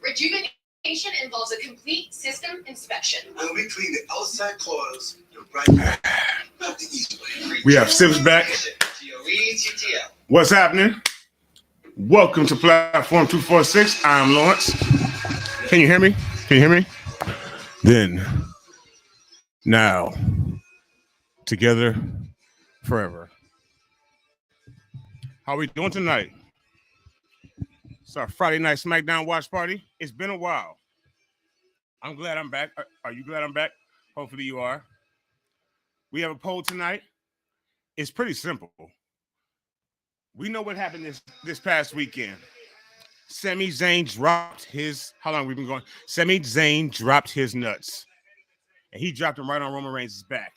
Rejuvenation involves a complete system inspection. When we clean the outside coils, the right way, not the easy way. We have Sims back. What's happening? Welcome to Platform 246. I'm Lawrence. Can you hear me? Can you hear me? Then, now, together, forever. How we doing tonight? It's our Friday night Smackdown watch party. It's been a while. I'm glad I'm back. Are you glad I'm back? Hopefully you are. We have a poll tonight. It's pretty simple. We know what happened this past weekend. Sami Zayn dropped his, how long have we been going? Sami Zayn dropped his nuts. And he dropped them right on Roman Reigns' back.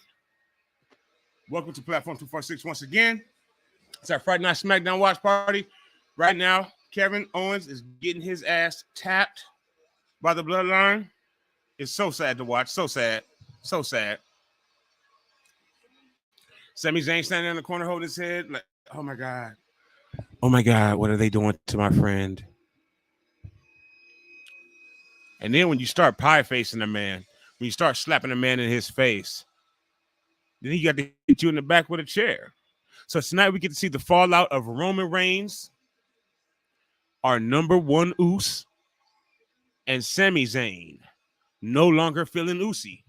Welcome to Platform 246 once again. It's our Friday night Smackdown watch party. Right now, Kevin Owens is getting his ass tapped by the Bloodline. It's so sad to watch. So sad. So sad. Sami Zayn standing in the corner holding his head like, oh my God. Oh my God, what are they doing to my friend? And then when you start pie facing a man, when you start slapping a man in his face, then he got to hit you in the back with a chair. So tonight we get to see the fallout of Roman Reigns, our number one Oos, and Sami Zayn, no longer feeling Oosy.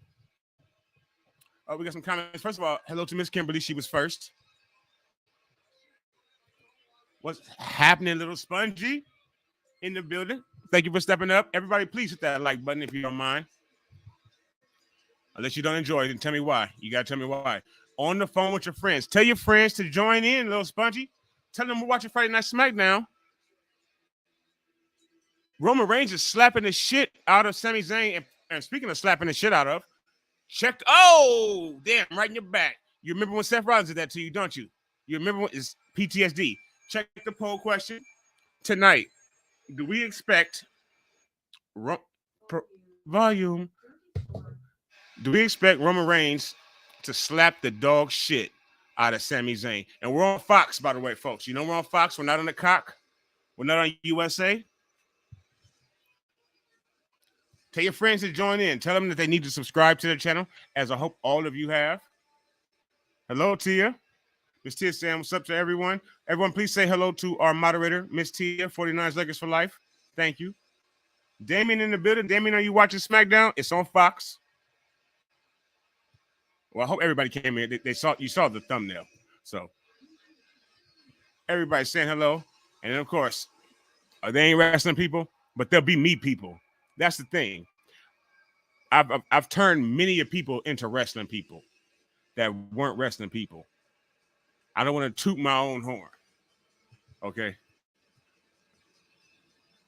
Oh, we got some comments. First of all, hello to Miss Kimberly. She was first. What's happening, little Spongy in the building? Thank you for stepping up. Everybody, please hit that like button if you don't mind. Unless you don't enjoy it, then tell me why. You got to tell me why. On the phone with your friends. Tell your friends to join in, little Spongy. Tell them we're watching Friday Night SmackDown. Roman Reigns is slapping the shit out of Sami Zayn. And speaking of slapping the shit out of, check. Oh, damn, right in your back. You remember when Seth Rollins did that to you, don't you? You remember when it's PTSD. Check the poll question. Tonight, do we expect volume? Do we expect Roman Reigns to slap the dog shit out of Sami Zayn? And we're on Fox, by the way, folks. You know we're on Fox. We're not on the cock. We're not on USA. Tell your friends to join in. Tell them that they need to subscribe to the channel, as I hope all of you have. Hello, Tia. Miss Tia saying what's up to everyone. Everyone, please say hello to our moderator, Miss Tia, 49's Lakers for Life. Thank you. Damien in the building. Damien, are you watching SmackDown? It's on Fox. Well, I hope everybody came in. You saw the thumbnail. So everybody's saying hello. And then, of course, they ain't wrestling people, but they'll be me people. That's the thing. I've turned many of people into wrestling people that weren't wrestling people. I don't want to toot my own horn. Okay.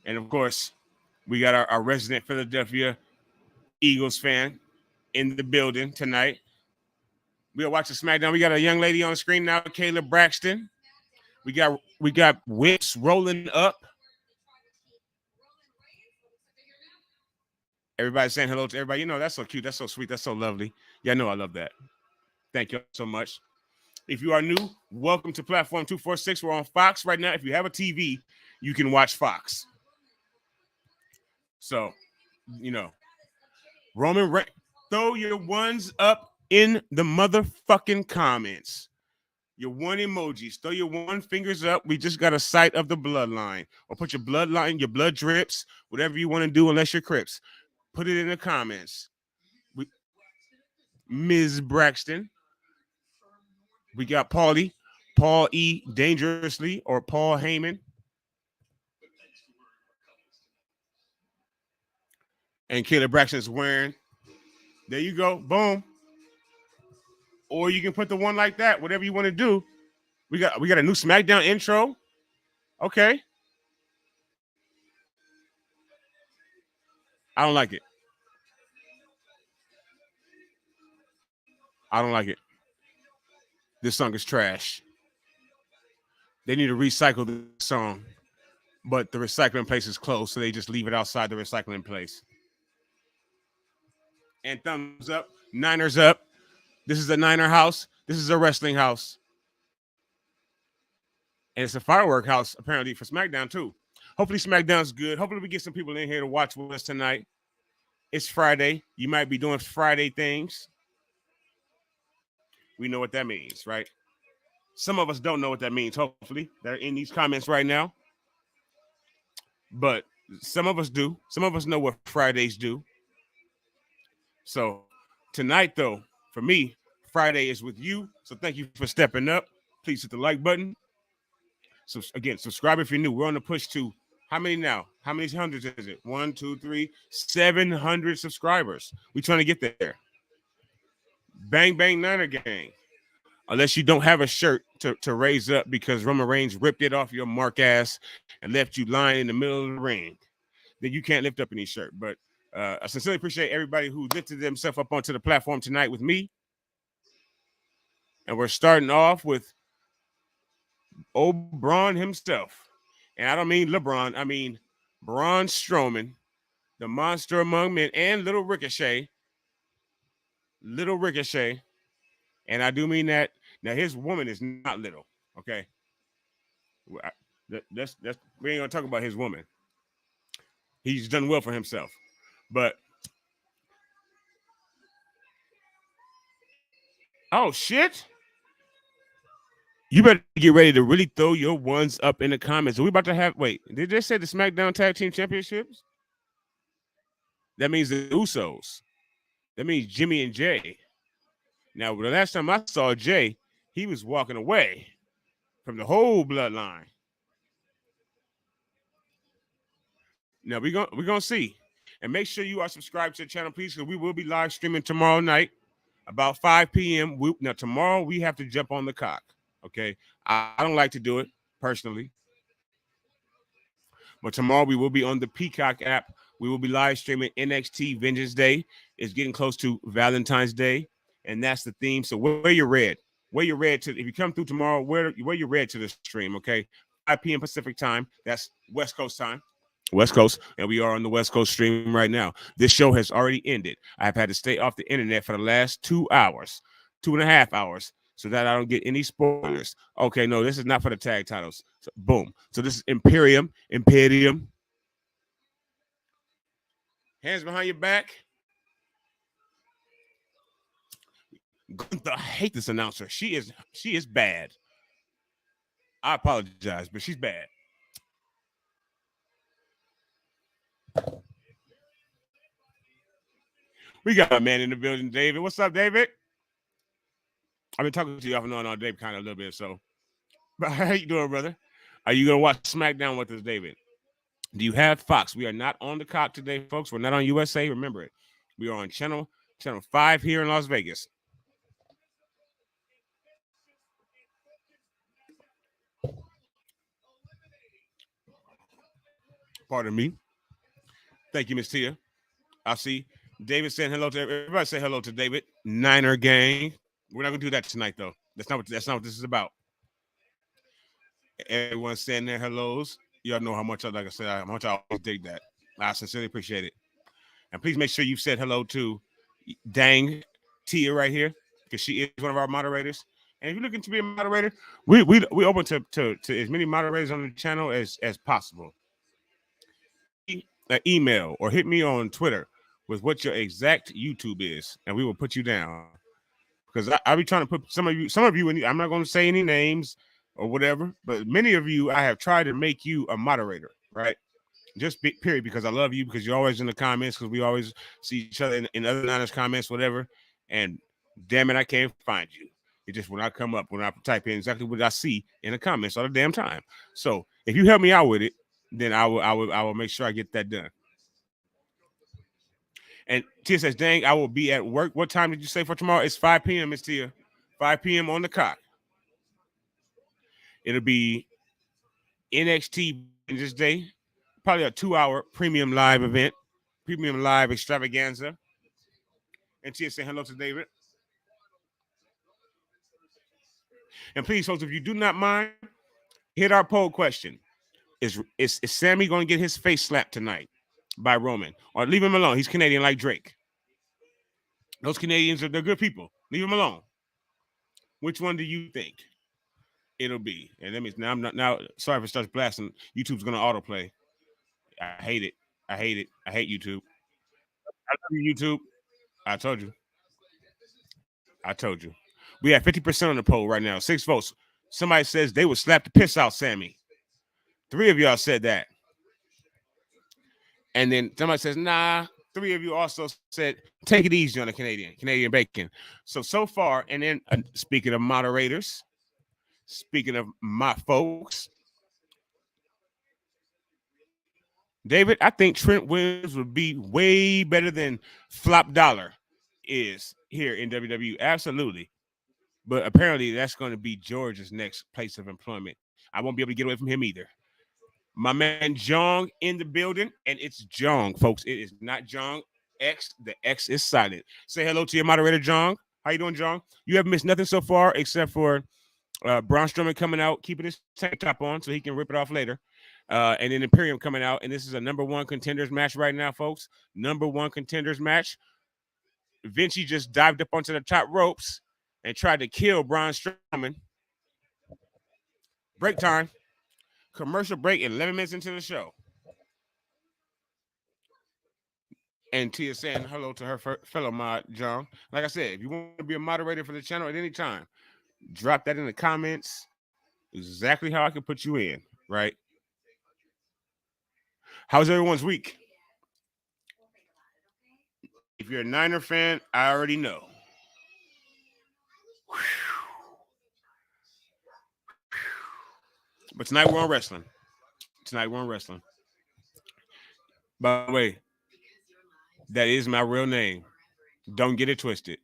And of course, we got our resident Philadelphia Eagles fan in the building tonight. We'll watch the SmackDown. We got a young lady on the screen now, Kayla Braxton. We got whips rolling up. Everybody's saying hello to everybody. You know, that's so cute. That's so sweet. That's so lovely. Yeah, I know I love that. Thank you so much. If you are new, welcome to Platform 246. We're on Fox right now. If you have a TV, you can watch Fox. So, you know, Roman Reigns, throw your ones up in the motherfucking comments. Your one emojis. Throw your one fingers up. We just got a sight of the bloodline. Or put your bloodline, your blood drips, whatever you want to do, unless you're Crips. Put it in the comments. Ms. Braxton. We got Paul E. Dangerously, or Paul Heyman. And Kayla Braxton is wearing. There you go. Boom. Or you can put the one like that, whatever you want to do. We got a new SmackDown intro. Okay. I don't like it. I don't like it. This song is trash. They need to recycle the song, but the recycling place is closed, so they just leave it outside the recycling place. And thumbs up. Niners up. This is a Niner house. This is a wrestling house. And it's a firework house, apparently, for SmackDown, too. Hopefully SmackDown's good. Hopefully we get some people in here to watch with us tonight. It's Friday. You might be doing Friday things. We know what that means, right? Some of us don't know what that means, hopefully. They're in these comments right now. But some of us do. Some of us know what Fridays do. So tonight, though, for me, Friday is with you. So thank you for stepping up. Please hit the like button. So again, subscribe if you're new. We're on the push to how many now? How many hundreds is it? 1, 2, 3, 700 subscribers. We're trying to get there. Bang Bang Niner Gang. Unless you don't have a shirt to raise up because Roman Reigns ripped it off your mark ass and left you lying in the middle of the ring, then you can't lift up any shirt. But I sincerely appreciate everybody who lifted themselves up onto the platform tonight with me. And we're starting off with old Braun himself. And I don't mean LeBron. I mean Braun Strowman, the monster among men, and Little Ricochet. Little Ricochet. And I do mean that. Now, his woman is not little, okay? We ain't going to talk about his woman. He's done well for himself. But, oh, shit. You better get ready to really throw your ones up in the comments. Are we about to have, wait, did they say the SmackDown Tag Team Championships? That means the Usos. That means Jimmy and Jay. Now, the last time I saw Jay, he was walking away from the whole bloodline. Now we're gonna see. And make sure you are subscribed to the channel, please, because we will be live streaming tomorrow night about 5 p.m. Now, tomorrow we have to jump on the cock. Okay. I don't like to do it personally. But tomorrow we will be on the Peacock app. We will be live streaming NXT Vengeance Day. It's getting close to Valentine's Day, and that's the theme. So wear your red. Wear your red to if you come through tomorrow, wear your red to the stream, okay? 5 p.m. Pacific time. That's West Coast time. West Coast, and we are on the West Coast stream right now. This show has already ended. I've had to stay off the internet for the last 2 hours, 2.5 hours, so that I don't get any spoilers. Okay, no, this is not for the tag titles. So, boom. So this is Imperium. Hands behind your back. I hate this announcer. She is bad. I apologize, but she's bad. We got a man in the building, David. What's up, David? I've been talking to you off and on all day, kind of a little bit. So, but how you doing, brother? Are you gonna watch SmackDown with us, David? Do you have Fox? We are not on the cock today, folks. We're not on USA. Remember it. We are on channel 5 here in Las Vegas. Pardon me. Thank you, Miss Tia. I see David saying hello to everybody. Say hello to David. Niner gang. We're not gonna do that tonight, though. That's not what this is about. Everyone saying their hellos. Y'all know how much, like I said, how much I always dig that. I sincerely appreciate it. And please make sure you said hello to Dang Tia right here, because she is one of our moderators. And if you're looking to be a moderator, we open to as many moderators on the channel as possible. An email or hit me on Twitter with what your exact YouTube is, and we will put you down. Because I'll be trying to put some of you in. I'm not going to say any names or whatever, but many of you, I have tried to make you a moderator, right? Just period, because I love you, because you're always in the comments, because we always see each other in other Niners comments, whatever. And damn it, I can't find you. It just when I come up, when I type in exactly what I see in the comments all the damn time. So if you help me out with it, then I will make sure I get that done. And Tia says, dang, I will be at work. What time did you say for tomorrow? It's 5 p.m., Miss Tia. 5 p.m. on the cock. It'll be NXT this day. Probably a 2-hour premium live event. Premium live extravaganza. And Tia saying hello to David. And please, folks, if you do not mind, hit our poll question. Is Sami going to get his face slapped tonight by Roman? Or leave him alone. He's Canadian like Drake. Those Canadians, they're good people. Leave him alone. Which one do you think it'll be? And that means now sorry if it starts blasting. YouTube's going to autoplay. I hate it. I hate it. I hate YouTube. I love you, YouTube. I told you. I told you. We have 50% on the poll right now. 6 votes. Somebody says they would slap the piss out Sami. 3 of y'all said that. And then somebody says, nah. 3 of you also said, take it easy on the Canadian bacon. So far, and then speaking of moderators, speaking of my folks, David, I think Trent Williams would be way better than Flop Dollar is here in WWE. Absolutely. But apparently that's going to be George's next place of employment. I won't be able to get away from him either. My man Jong in the building, and it's Jong, folks. It is not Jong X. The X is silent. Say hello to your moderator, Jong. How you doing, Jong? You haven't missed nothing so far except for Braun Strowman coming out, keeping his tank top on so he can rip it off later. And then Imperium coming out, and this is a number 1 contenders match right now, folks. Number 1 contenders match. Vinci just dived up onto the top ropes and tried to kill Braun Strowman. Break time. Commercial break, 11 minutes into the show. And Tia saying hello to her fellow mod, John. Like I said, if you want to be a moderator for the channel at any time, drop that in the comments. Exactly how I can put you in, right? How's everyone's week? If you're a Niner fan, I already know. But tonight we're on wrestling. By the way, that is my real name. Don't get it twisted.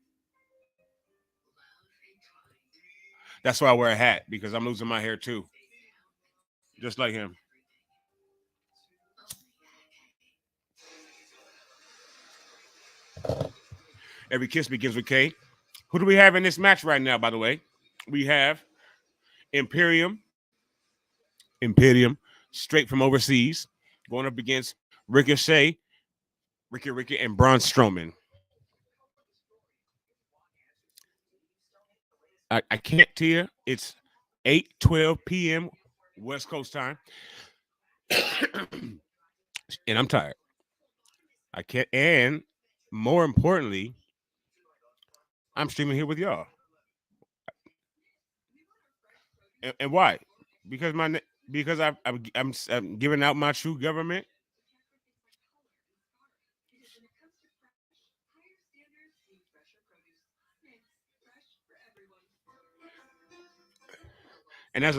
That's why I wear a hat, because I'm losing my hair too. Just like him. Every kiss begins with K. Who do we have in this match right now, by the way? We have Imperium, straight from overseas, going up against Ricochet, Ricky, and Braun Strowman. I can't tell you. It's 8:12 p.m. West Coast time. And I'm tired. I can't. And more importantly, I'm streaming here with y'all. And why? Because I'm giving out my true government. And as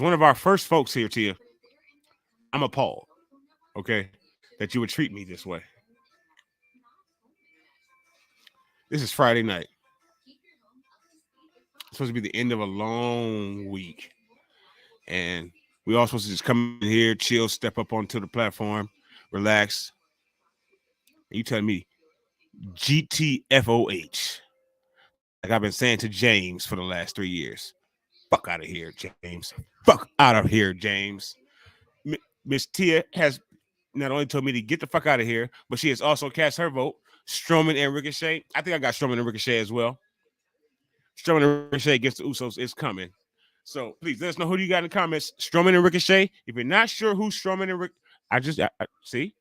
one of our first folks here, Tia, I'm appalled, okay, that you would treat me this way. This is Friday night. It's supposed to be the end of a long week. And we all supposed to just come in here, chill, step up onto the platform, relax. And you telling me GTFOH, like I've been saying to James for the last 3 years. Fuck out of here, James. Fuck out of here, James. Miss Tia has not only told me to get the fuck out of here, but she has also cast her vote. Strowman and Ricochet. I think I got Strowman and Ricochet as well. Strowman and Ricochet against the Usos is coming. So please let us know who you got in the comments. Strowman and Ricochet. If you're not sure who Strowman and Ricochet, I see.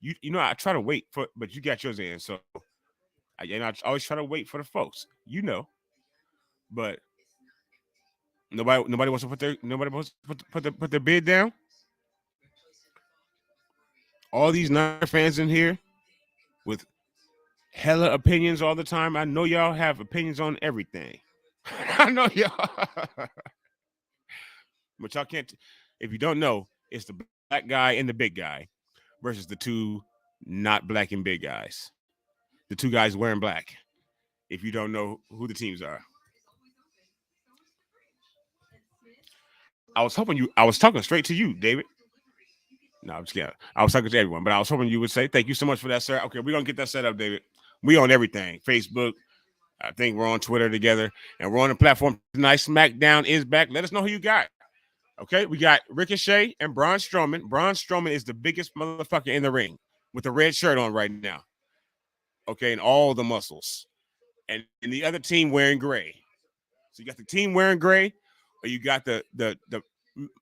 You know I try to wait for, but you got yours in. So I always try to wait for the folks. You know, but nobody wants to put their bid down. All these Niner fans in here with hella opinions all the time. I know y'all have opinions on everything. I know y'all. But y'all can't. If you don't know, it's the black guy and the big guy versus the 2 not black and big guys. The 2 guys wearing black. If you don't know who the teams are. I was talking straight to you, David. No, I'm just kidding. I was talking to everyone, but I was hoping you would say thank you so much for that, sir. Okay, we're gonna get that set up, David. We on everything. Facebook. I think we're on Twitter together, and we're on the platform tonight. SmackDown is back. Let us know who you got. Okay, we got Ricochet and Braun Strowman. Braun Strowman is the biggest motherfucker in the ring with the red shirt on right now. Okay, and all the muscles. And the other team wearing gray. So you got the team wearing gray, or you got the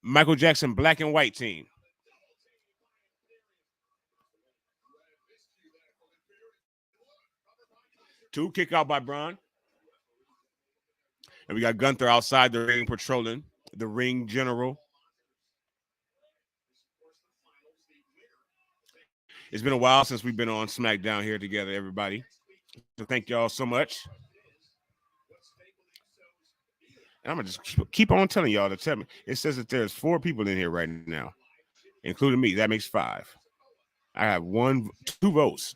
Michael Jackson black and white team. Two kick out by Braun. And we got Gunther outside the ring patrolling, the ring general. It's been a while since we've been on SmackDown here together, everybody. So thank y'all so much. And I'm going to just keep on telling y'all to tell me. It says that there's 4 people in here right now, including me. That makes 5. I have 2 votes.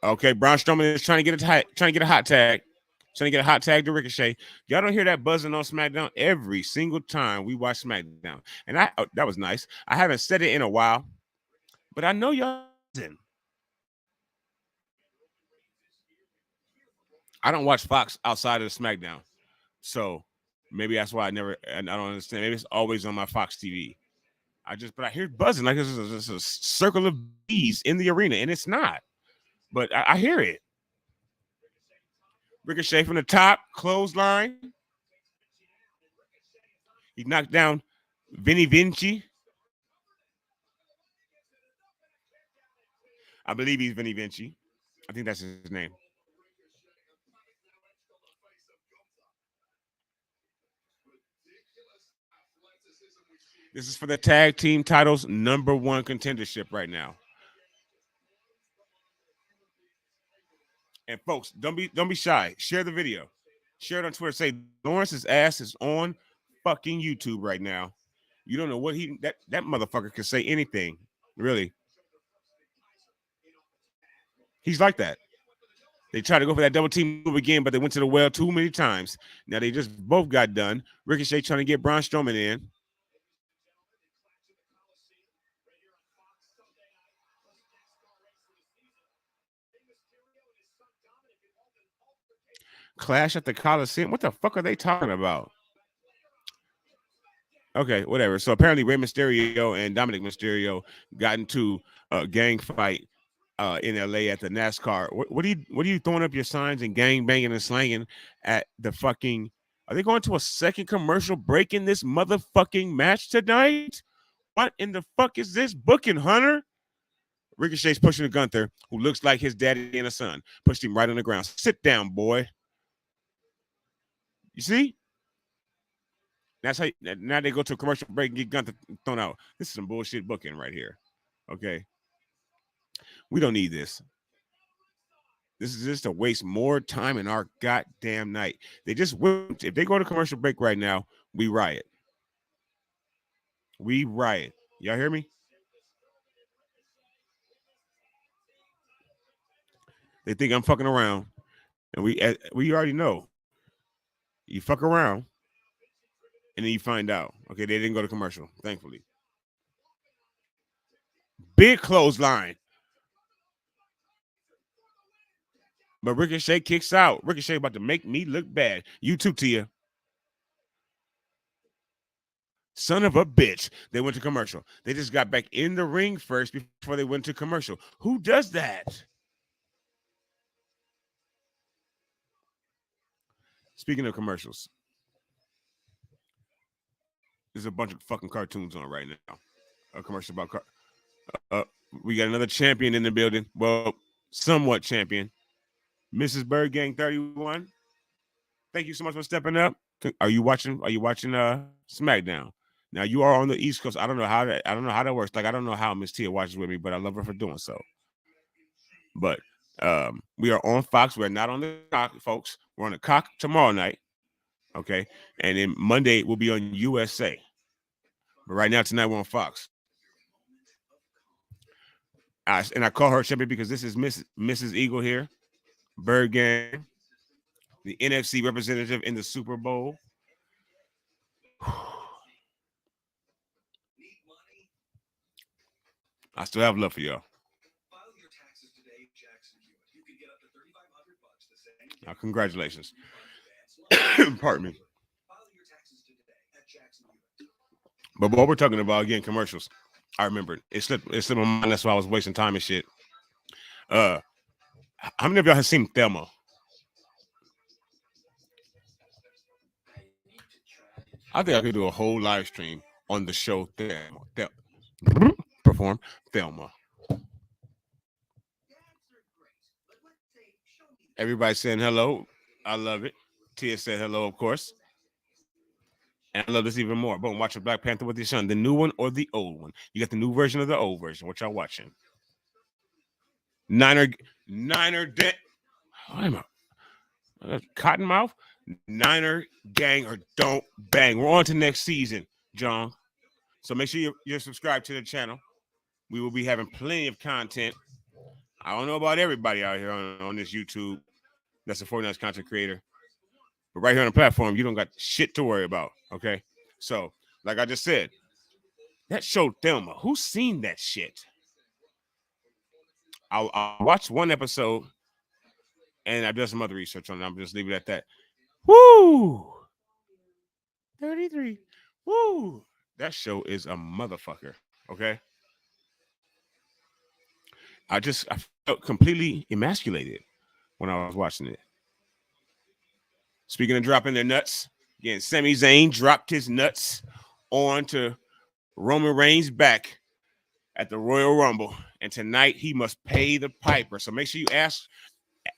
Okay, Braun Strowman is trying to get a hot tag. Trying to get a hot tag to Ricochet. Y'all don't hear that buzzing on SmackDown every single time we watch SmackDown. And that was nice. I haven't said it in a while, but I know y'all didn't. I don't watch Fox outside of SmackDown. So maybe that's why I don't understand. Maybe it's always on my Fox TV. But I hear buzzing like there's a circle of bees in the arena, and it's not. But I hear it. Ricochet from the top, clothesline. He knocked down Vinny Vinci. I believe he's Vinny Vinci. I think that's his name. This is for the tag team titles #1 contendership right now. And folks, don't be shy. Share the video. Share it on Twitter. Say Lawrence's ass is on fucking YouTube right now. You don't know what that motherfucker can say anything. Really. He's like that. They tried to go for that double team move again, but they went to the well too many times. Now they just both got done. Ricochet trying to get Braun Strowman in. Clash at the Coliseum. What the fuck are they talking about? Okay, whatever. So apparently Rey Mysterio and Dominic Mysterio got into a gang fight in LA at the NASCAR. What are you throwing up your signs and gang banging and slanging at the fucking? Are they going to a second commercial break in this motherfucking match tonight? What in the fuck is this booking, Hunter? Ricochet's pushing Gunther, who looks like his daddy and a son. Pushed him right on the ground. Sit down, boy. You see? That's how. Now they go to a commercial break and get Gunther thrown out. This is some bullshit booking right here. Okay. We don't need this. This is just to waste more time in our goddamn night. They just wouldn't. If they go to commercial break right now, we riot. We riot. Y'all hear me? They think I'm fucking around, and we already know. You fuck around, and then you find out. Okay, they didn't go to commercial, thankfully. Big clothesline. But Ricochet kicks out. Ricochet about to make me look bad. You too, Tia. Son of a bitch. They went to commercial. They just got back in the ring first before they went to commercial. Who does that? Speaking of commercials, there's a bunch of fucking cartoons on right now. A commercial about we got another champion in the building. Well, somewhat champion. Mrs. Bird Gang 31. Thank you so much for stepping up. Are you watching SmackDown? Now you are on the East Coast. I don't know how that works. Like I don't know how Miss Tia watches with me, but I love her for doing so. But we are on Fox. We're not on the Cock, folks. We're on the Cock tomorrow night. Okay. And then Monday we'll be on USA. But right now, tonight we're on Fox. And I call her champion because this is Mrs. Eagle here. Bird Gang. The NFC representative in the Super Bowl. I still have love for y'all. Congratulations. Pardon me. But what we're talking about again, commercials. I remember it slipped my mind. That's why I was wasting time and shit. How many of y'all have seen Thelma? I think I could do a whole live stream on the show Thelma. Perform Thelma. Everybody saying hello. I love it. Tia said hello, of course. And I love this even more. Boom, watching Black Panther with your son. The new one or the old one? You got the new version or the old version? What y'all watching? Niner. Why am I? Cottonmouth? Niner gang or don't bang. We're on to next season, John. So make sure you're subscribed to the channel. We will be having plenty of content. I don't know about everybody out here on this YouTube that's a 49ers content creator. But right here on the platform, you don't got shit to worry about, okay? So, like I just said, that show Thelma, who's seen that shit? I'll watch one episode, and I've done some other research on it. I'm just leave it at that. Woo! 33. Woo! That show is a motherfucker, okay? I felt completely emasculated when I was watching it. Speaking of dropping their nuts, again, Sami Zayn dropped his nuts onto Roman Reigns' back at the Royal Rumble. And tonight he must pay the piper. So make sure you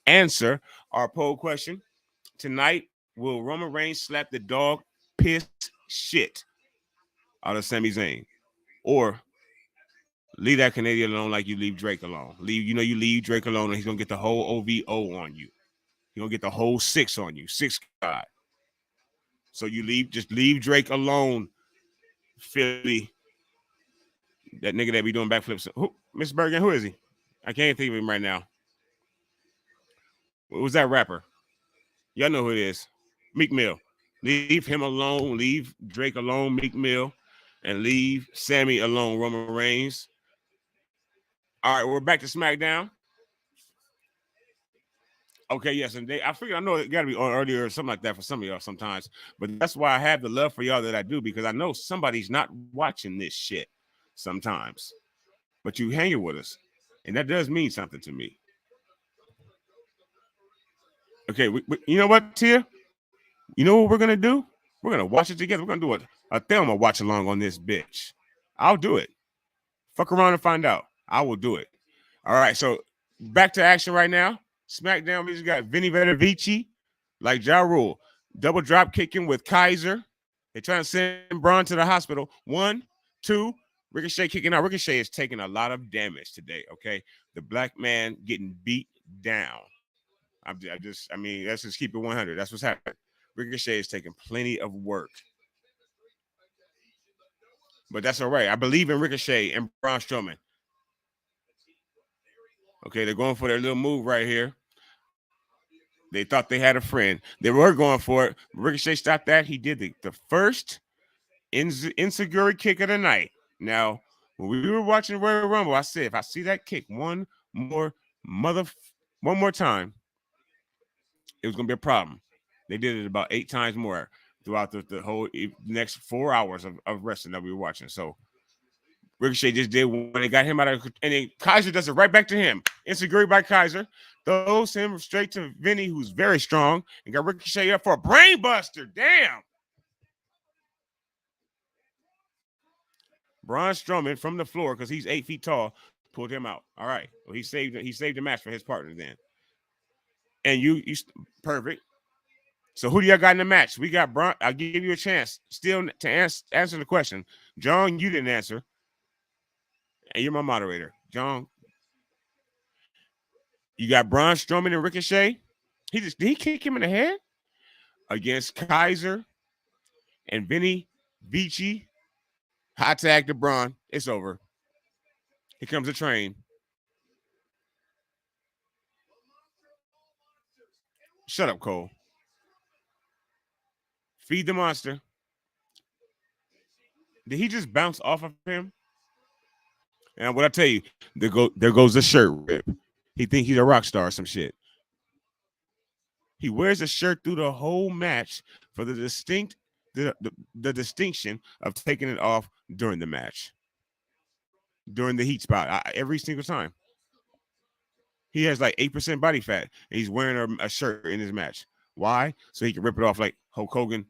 answer our poll question. Tonight, will Roman Reigns slap the dog piss shit out of Sami Zayn? Or leave that Canadian alone like you leave Drake alone. You leave Drake alone and he's going to get the whole OVO on you. He's going to get the whole 6 on you. 6 God. So just leave Drake alone, Philly. That nigga that be doing backflips. Mr. Bergen, who is he? I can't think of him right now. What was that rapper? Y'all know who it is. Meek Mill. Leave him alone. Leave Drake alone, Meek Mill. And leave Sami alone, Roman Reigns. All right, we're back to SmackDown. Okay, yes, and I know it got to be on earlier or something like that for some of y'all sometimes, but that's why I have the love for y'all that I do, because I know somebody's not watching this shit sometimes, but you hanging with us, and that does mean something to me. Okay, you know what, Tia? You know what we're gonna do? We're gonna watch it together. We're gonna do a Thelma watch along on this bitch. I'll do it. Fuck around and find out. I will do it. All right, so back to action right now. SmackDown, we just got Vinny Vici, like Ja Rule, double drop kicking with Kaiser. They're trying to send Braun to the hospital. 1, 2, Ricochet kicking out. Ricochet is taking a lot of damage today, okay? The black man getting beat down. Let's just keep it 100. That's what's happening. Ricochet is taking plenty of work. But that's all right. I believe in Ricochet and Braun Strowman. Okay, they're going for their little move right here. They thought they had a friend. They were going for it. Ricochet stopped that. He did the first insecure kick of the night. Now, when we were watching Royal Rumble, I said, if I see that kick one more time, it was going to be a problem. They did it about 8 times more throughout the whole next 4 hours of wrestling that we were watching. So Ricochet just did when they got him out of, and then Kaiser does it right back to him. Insecure by Kaiser. Throws him straight to Vinny, who's very strong, and got Ricochet up for a brain buster. Damn. Braun Strowman from the floor, because he's 8 feet tall, pulled him out. All right. Well, he saved the match for his partner then. And you perfect. So who do y'all got in the match? We got Braun. I'll give you a chance still to answer the question. John, you didn't answer. And you're my moderator. John, you got Braun Strowman and Ricochet. Did he kick him in the head? Against Kaiser and Vinny Vici. Hot tag to Braun. It's over. Here comes the train. Shut up, Cole. Feed the monster. Did he just bounce off of him? And what I tell you, there goes the shirt rip. He think he's a rock star or some shit. He wears a shirt through the whole match for the distinction of taking it off during the match, during the heat spot, every single time. He has like 8% body fat, and he's wearing a shirt in his match. Why? So he can rip it off like Hulk Hogan.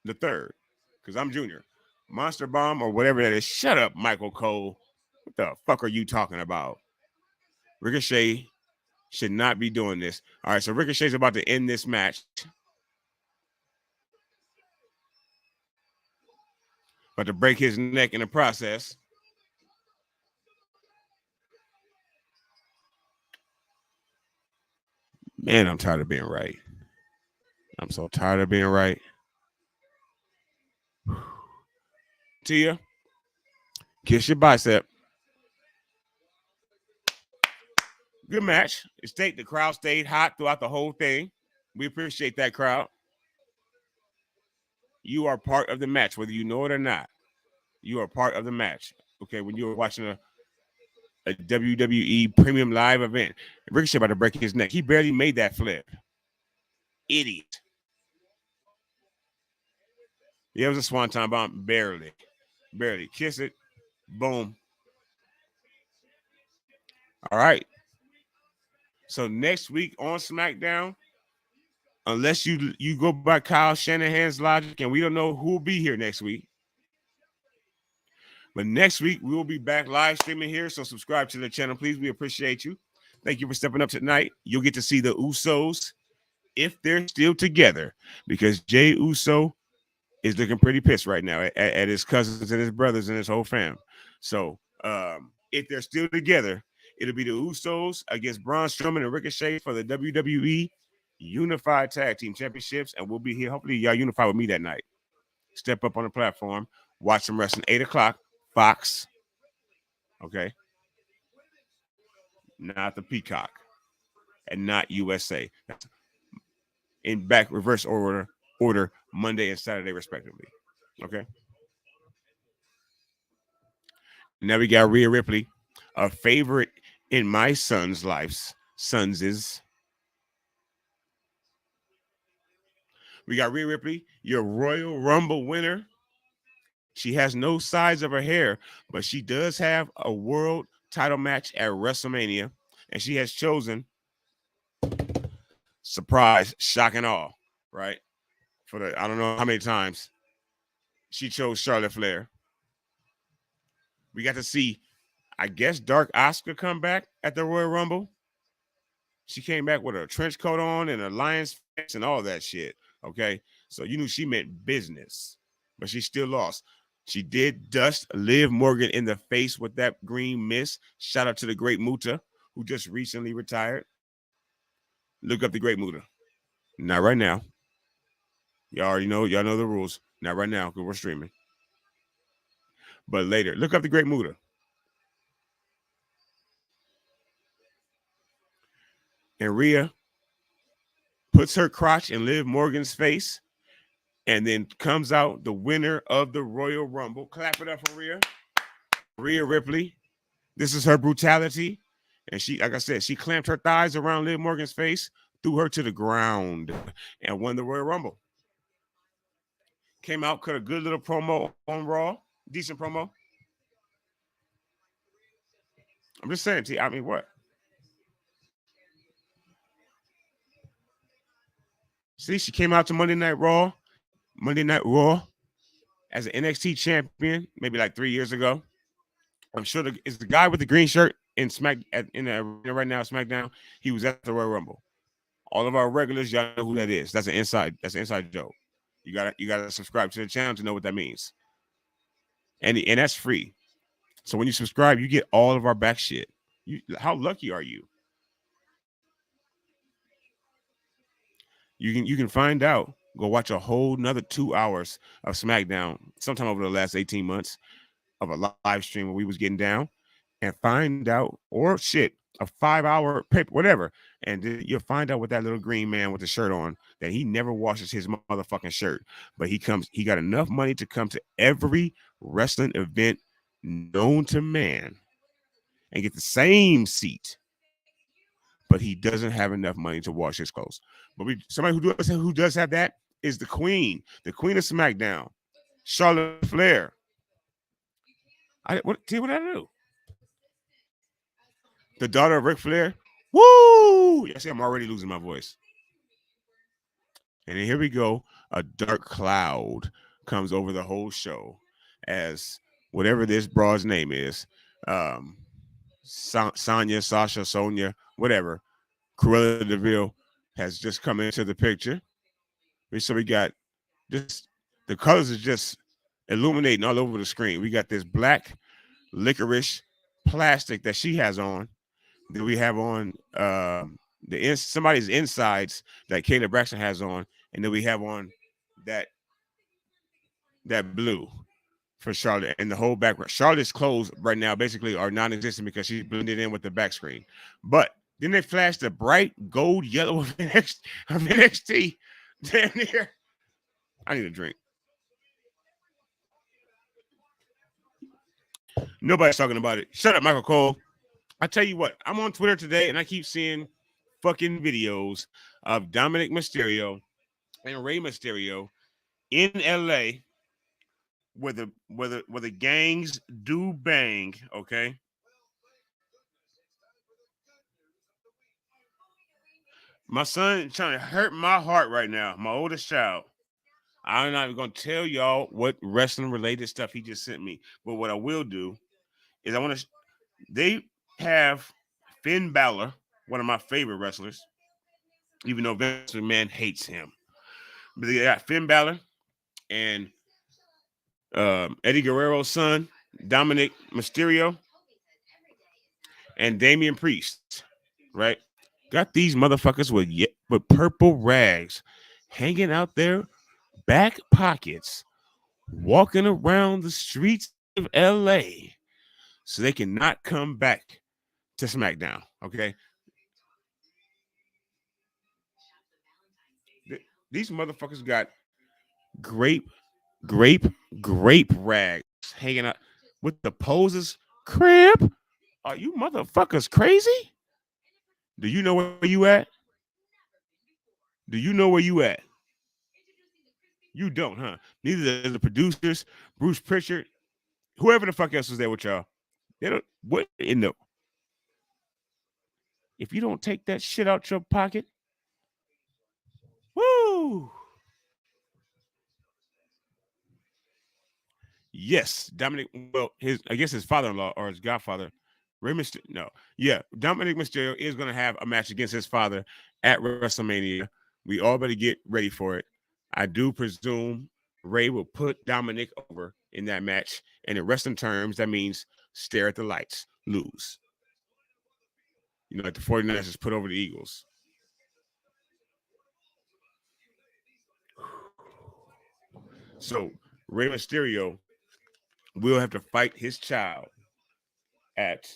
the third, because I'm Junior. Monster Bomb or whatever that is. Shut up, Michael Cole. What the fuck are you talking about? Ricochet should not be doing this. All right, so Ricochet's about to end this match. About to break his neck in the process. Man, I'm tired of being right. I'm so tired of being right. Tia, kiss your bicep. Good match. The crowd stayed hot throughout the whole thing. We appreciate that crowd. You are part of the match, whether you know it or not. You are part of the match. Okay, when you were watching a WWE premium live event, Ricochet about to break his neck. He barely made that flip. Idiot. Yeah, it was a swanton bomb. Barely. Kiss it. Boom. All right. So next week on SmackDown, unless you go by Kyle Shanahan's logic, and we don't know who will be here next week. But next week, we will be back live streaming here. So subscribe to the channel, please. We appreciate you. Thank you for stepping up tonight. You'll get to see the Usos if they're still together, because Jey Uso is looking pretty pissed right now at his cousins and his brothers and his whole fam. So if they're still together, it'll be the Usos against Braun Strowman and Ricochet for the WWE Unified Tag Team Championships. And we'll be here. Hopefully, y'all unify with me that night. Step up on the platform. Watch some wrestling. 8 o'clock. Fox. Okay. Not the Peacock. And not USA. In back reverse order Monday and Saturday, respectively. Okay. Now we got Rhea Ripley, a favorite in my son's lives. We got Rhea Ripley, your Royal Rumble winner. She has no sides of her hair, but she does have a world title match at WrestleMania, and she has chosen, surprise, shock and awe, right? For the, I don't know how many times she chose Charlotte Flair. We got to see, I guess, Dark Asuka come back at the Royal Rumble. She came back with a trench coat on and a lion's face and all that shit. Okay, so you knew she meant business, but she still lost. She did dust Liv Morgan in the face with that green mist. Shout out to the Great Muta, who just recently retired. Look up the Great Muta. Not right now. Y'all already know. Y'all know the rules. Not right now because we're streaming. But later, look up the Great Muta. And Rhea puts her crotch in Liv Morgan's face and then comes out the winner of the Royal Rumble. Clap it up for Rhea. Rhea Ripley. This is her brutality. And she, like I said, she clamped her thighs around Liv Morgan's face, threw her to the ground, and won the Royal Rumble. Came out, cut a good little promo on Raw. Decent promo. I'm just saying, T. I mean, what? See, she came out to Monday Night Raw as an NXT champion, maybe like 3 years ago. I'm sure it's the guy with the green shirt in the arena right now, SmackDown. He was at the Royal Rumble. All of our regulars, y'all know who that is. That's an inside joke. You gotta subscribe to the channel to know what that means. And that's free. So when you subscribe, you get all of our back shit. How lucky are you? You can find out. Go watch a whole nother 2 hours of SmackDown sometime over the last 18 months of a live stream where we was getting down and find out, or shit, a 5-hour paper, whatever. And you'll find out with that little green man with the shirt on that he never washes his motherfucking shirt. But he got enough money to come to every wrestling event known to man and get the same seat. But he doesn't have enough money to wash his clothes. But somebody who does have that is the queen of SmackDown, Charlotte Flair. What did I do? The daughter of Ric Flair. Woo! You see, I'm already losing my voice. And then here we go. A dark cloud comes over the whole show as whatever this broad's name is, Sonya, Sasha, Sonia, whatever, Cruella DeVille has just come into the picture. So we got just the colors is just illuminating all over the screen. We got this black licorice plastic that she has on. That we have on somebody's insides that Kayla Braxton has on, and then we have on that blue for Charlotte and the whole background. Charlotte's clothes right now basically are non-existent because she's blended in with the back screen. But then they flashed the bright gold yellow of NXT down here. I need a drink. Nobody's talking about it. Shut up, Michael Cole. I tell you what, I'm on Twitter today and I keep seeing fucking videos of Dominic Mysterio and Rey Mysterio in LA where the gangs do bang, okay? My son trying to hurt my heart right now, my oldest child. I'm not even gonna tell y'all what wrestling related stuff he just sent me, but what I will do is I want to. They have Finn Balor, one of my favorite wrestlers, even though Vince McMahon hates him. But they got Finn Balor and Eddie Guerrero's son, Dominic Mysterio, and Damian Priest, right? Got these motherfuckers with purple rags hanging out their back pockets, walking around the streets of LA so they cannot come back to SmackDown, okay? These motherfuckers got grape rags hanging out with the poses. Crib, are you motherfuckers crazy? Do you know where you at? Do you know where you at? You don't, huh? Neither does the producers, Bruce Pritchard, whoever the fuck else was there with y'all. They don't. What in the? If you don't take that shit out your pocket, woo! Yes, Dominic. Well, I guess his father-in-law or his godfather, Rey Mysterio. No, yeah, Dominic Mysterio is going to have a match against his father at WrestleMania. We all better get ready for it. I do presume Rey will put Dominic over in that match, and in wrestling terms, that means stare at the lights, lose. You know, like the 49ers just put over the Eagles. So Rey Mysterio will have to fight his child at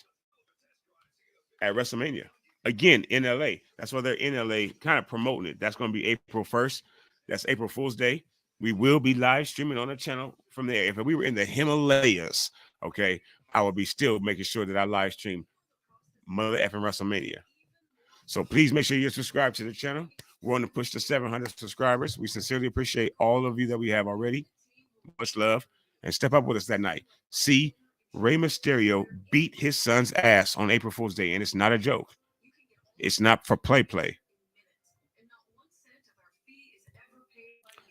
WrestleMania again in LA. That's why they're in LA, kind of promoting it. That's going to be April 1st. That's April Fool's Day. We will be live streaming on the channel from there. If we were in the Himalayas, okay, I would be still making sure that I live stream Mother effing WrestleMania. So please make sure you're subscribed to the channel. We're on to push to 700 subscribers. We sincerely appreciate all of you that we have already. Much love. And step up with us that night. See Rey Mysterio beat his son's ass on April Fool's Day, and it's not a joke. It's not for play.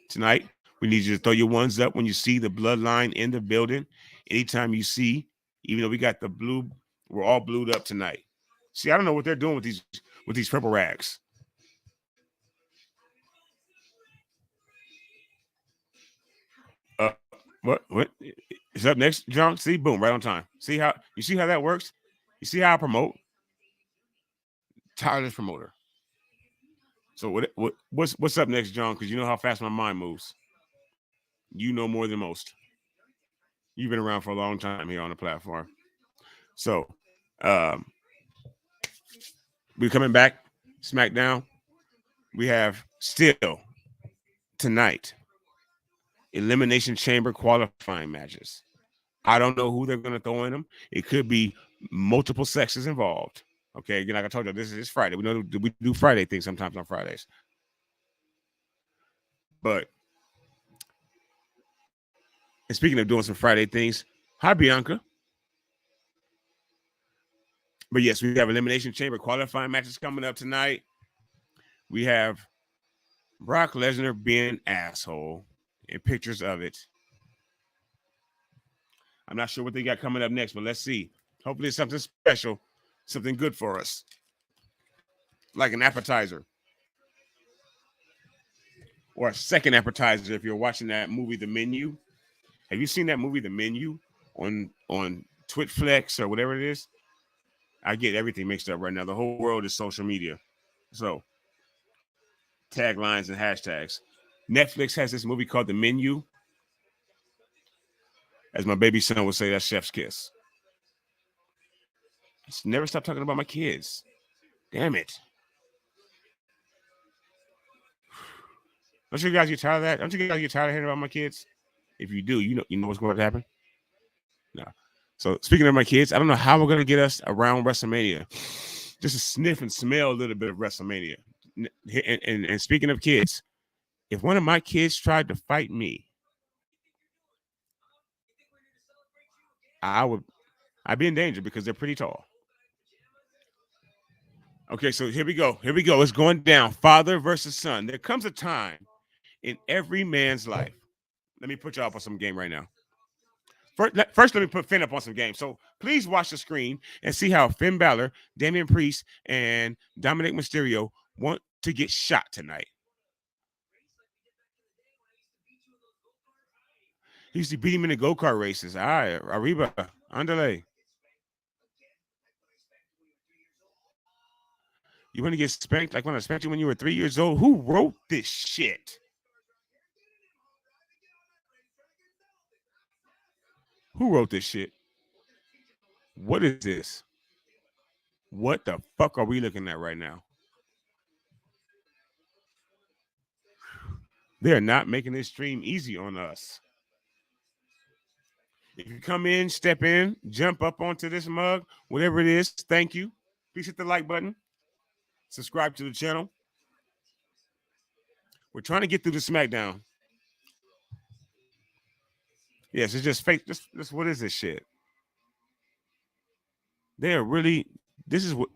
Tonight, we need you to throw your ones up when you see the bloodline in the building. Anytime you see, even though we got the blue, we're all blued up tonight. See, I don't know what they're doing with these purple rags. What is up next, John? See, boom, right on time. See how that works? You see how I promote? Tireless promoter. So what's up next, John? Because you know how fast my mind moves. You know more than most. You've been around for a long time here on the platform. So we're coming back. SmackDown. We have still tonight Elimination Chamber qualifying matches. I don't know who they're going to throw in them. It could be multiple sexes involved. Okay, again, like I told you, this is Friday. We know we do Friday things sometimes on Fridays. But and speaking of doing some Friday things, hi Bianca. But yes, we have Elimination Chamber qualifying matches coming up tonight. We have Brock Lesnar being an asshole and pictures of it. I'm not sure what they got coming up next, but let's see. Hopefully it's something special, something good for us. Like an appetizer. Or a second appetizer if you're watching that movie, The Menu. Have you seen that movie, The Menu, on Twitflex or whatever it is? I get everything mixed up right now. The whole world is social media. So, taglines and hashtags. Netflix has this movie called The Menu. As my baby son would say, that's chef's kiss. Just never stop talking about my kids. Damn it. Don't you guys get tired of that? Don't you guys get tired of hearing about my kids? If you do, you know what's going to happen? No. So speaking of my kids, I don't know how we're going to get us around WrestleMania. Just to sniff and smell a little bit of WrestleMania. And speaking of kids, if one of my kids tried to fight me, I'd be in danger because they're pretty tall. Okay, so here we go. Here we go. It's going down. Father versus son. There comes a time in every man's life. Let me put y'all up on some game right now. First, let me put Finn up on some game. So please watch the screen and see how Finn Balor, Damian Priest, and Dominic Mysterio want to get shot tonight. He used to beat him in the go-kart races. All right, Arriba, Andale. You want to get spanked like when I spanked you when you were 3 years old? Who wrote this shit? Who wrote this shit? What is this? What the fuck are we looking at right now? They're not making this stream easy on us. If you come in, step in, jump up onto this mug, whatever it is, thank you. Please hit the like button. Subscribe to the channel. We're trying to get through the Smackdown. Yes, it's just fake. This what is this shit? They're really, this is what.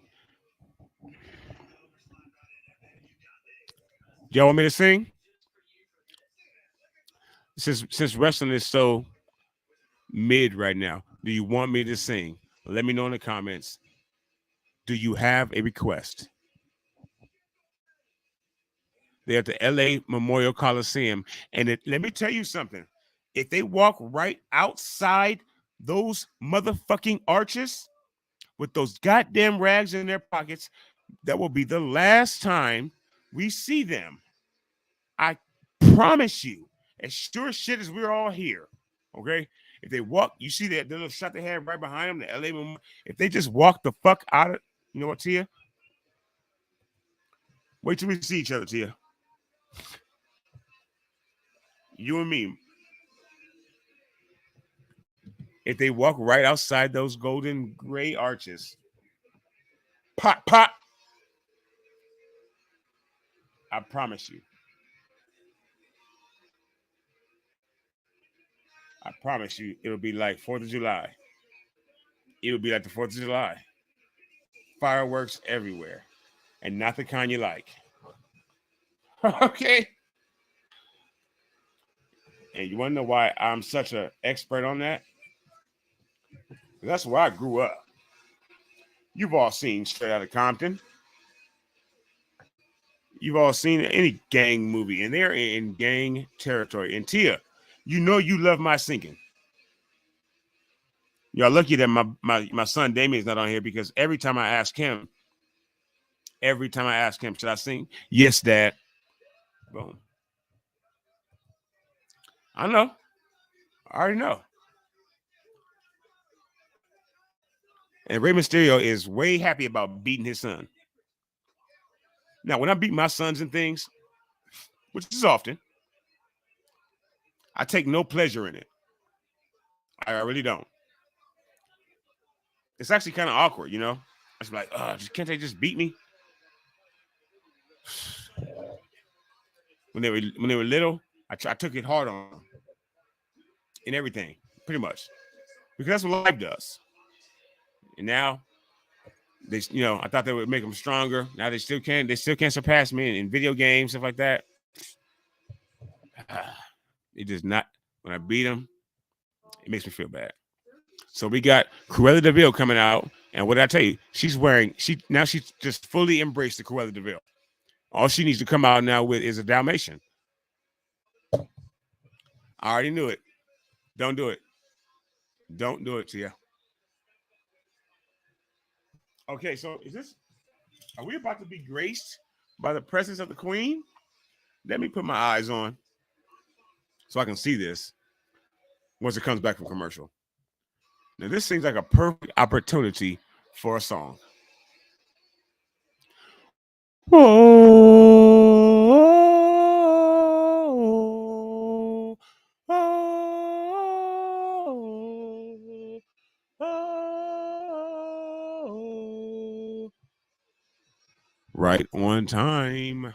Y'all want me to sing? Since wrestling is so mid right now, do you want me to sing? Let me know in the comments. Do you have a request? They're at the LA Memorial Coliseum. And let me tell you something. If they walk right outside those motherfucking arches with those goddamn rags in their pockets, that will be the last time we see them. I promise you, as sure as shit as we're all here, okay? If they walk, you see that little shot they had right behind them, the LA Memorial. If they just walk the fuck out of, you know what, Tia? Wait till we see each other, Tia. You and me. If they walk right outside those golden gray arches, pop, pop. I promise you. I promise you, it'll be like 4th of July. It'll be like the 4th of July. Fireworks everywhere. And not the kind you like. Okay? And you want to know why I'm such an expert on that? That's where I grew up. You've all seen Straight Outta Compton. You've all seen any gang movie, and they're in gang territory. And Tia, you know you love my singing. Y'all lucky that my son Damien's not on here, because every time I ask him, should I sing? Yes, Dad. Boom. I know. I already know. And Rey Mysterio is way happy about beating his son. Now, when I beat my sons and things, which is often, I take no pleasure in it. I really don't. It's actually kind of awkward, you know? I was like, can't they just beat me? When they were little, I took it hard on them. In everything, pretty much. Because that's what life does. And now, they, I thought they would make them stronger. Now they still can't surpass me in video games, stuff like that. It does not. When I beat him, it makes me feel bad. So we got Cruella DeVille coming out, and what did I tell you? She's just fully embraced the Cruella DeVille. All she needs to come out now with is a Dalmatian. I already knew it. Don't do it. Don't do it, Tia. Okay, so are we about to be graced by the presence of the Queen? Let me put my eyes on so I can see this once it comes back from commercial. Now, this seems like a perfect opportunity for a song. Oh, oh, oh. Right on time.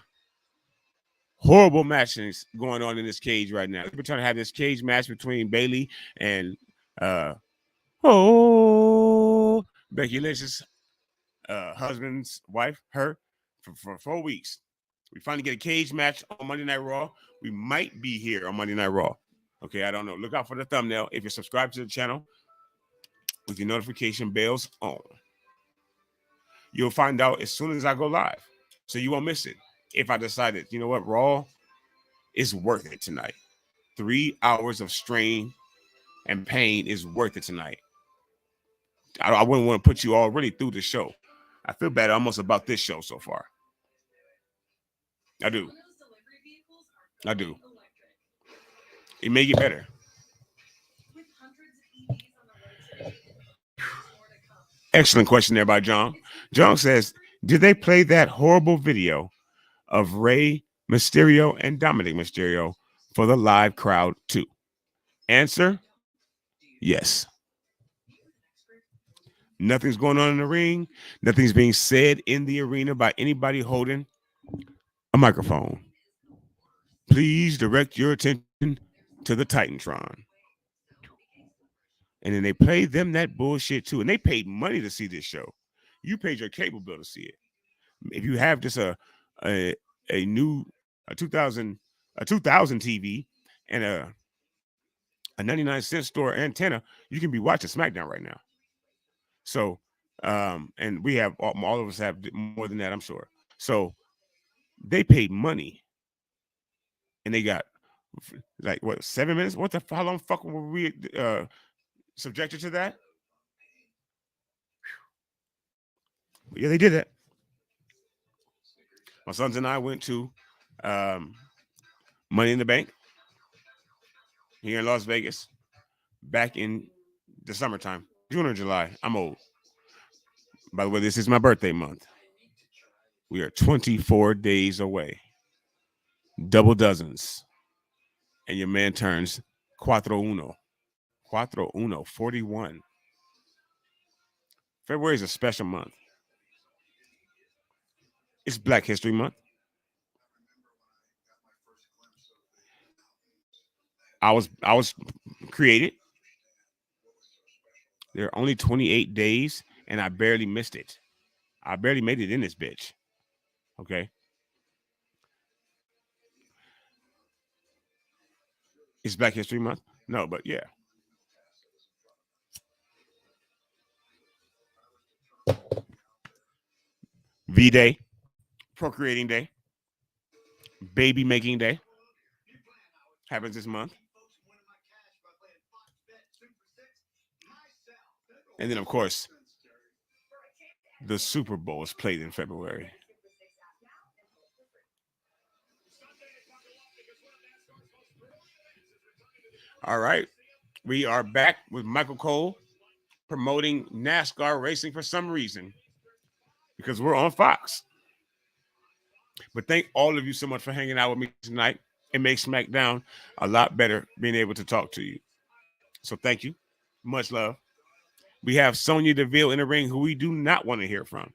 Horrible matches going on in this cage right now. We're trying to have this cage match between Bayley and Becky Lynch's husband's wife, her, for 4 weeks. We finally get a cage match on Monday Night Raw. We might be here on Monday Night Raw. Okay, I don't know. Look out for the thumbnail. If you're subscribed to the channel with your notification bells on, you'll find out as soon as I go live. So you won't miss it. If I decided, you know what, Raw is worth it tonight. 3 hours of strain and pain is worth it tonight. I wouldn't want to put you already through the show. I feel bad almost about this show so far. I do. It may get better. Excellent question there by John. John says, did they play that horrible video of Rey Mysterio and Dominic Mysterio for the live crowd too? Answer, yes. Nothing's going on in the ring. Nothing's being said in the arena by anybody holding a microphone. Please direct your attention to the Titantron. And then they played them that bullshit too. And they paid money to see this show. You paid your cable bill to see it. If you have just a 2000 TV and a 99-cent store antenna, you can be watching Smackdown right now. So, and we have all of us have more than that, I'm sure. So they paid money, and they got like what 7 minutes? How long fuck were we subjected to that? Yeah, they did that. My sons and I went to Money in the Bank here in Las Vegas back in the summertime, June or July. I'm old. By the way, this is my birthday month. We are 24 days away. Double dozens. And your man turns cuatro uno, 41. February is a special month. It's Black History Month. I was created. There are only 28 days, and I barely missed it. I barely made it in this bitch. Okay. It's Black History Month? No, but yeah. V-Day, Procreating Day, Baby Making Day happens this month. And then, of course, the Super Bowl is played in February. All right. We are back with Michael Cole promoting NASCAR racing for some reason because we're on Fox. But thank all of you so much for hanging out with me tonight. It makes SmackDown a lot better being able to talk to you. So thank you. Much love. We have Sonya Deville in the ring, who we do not want to hear from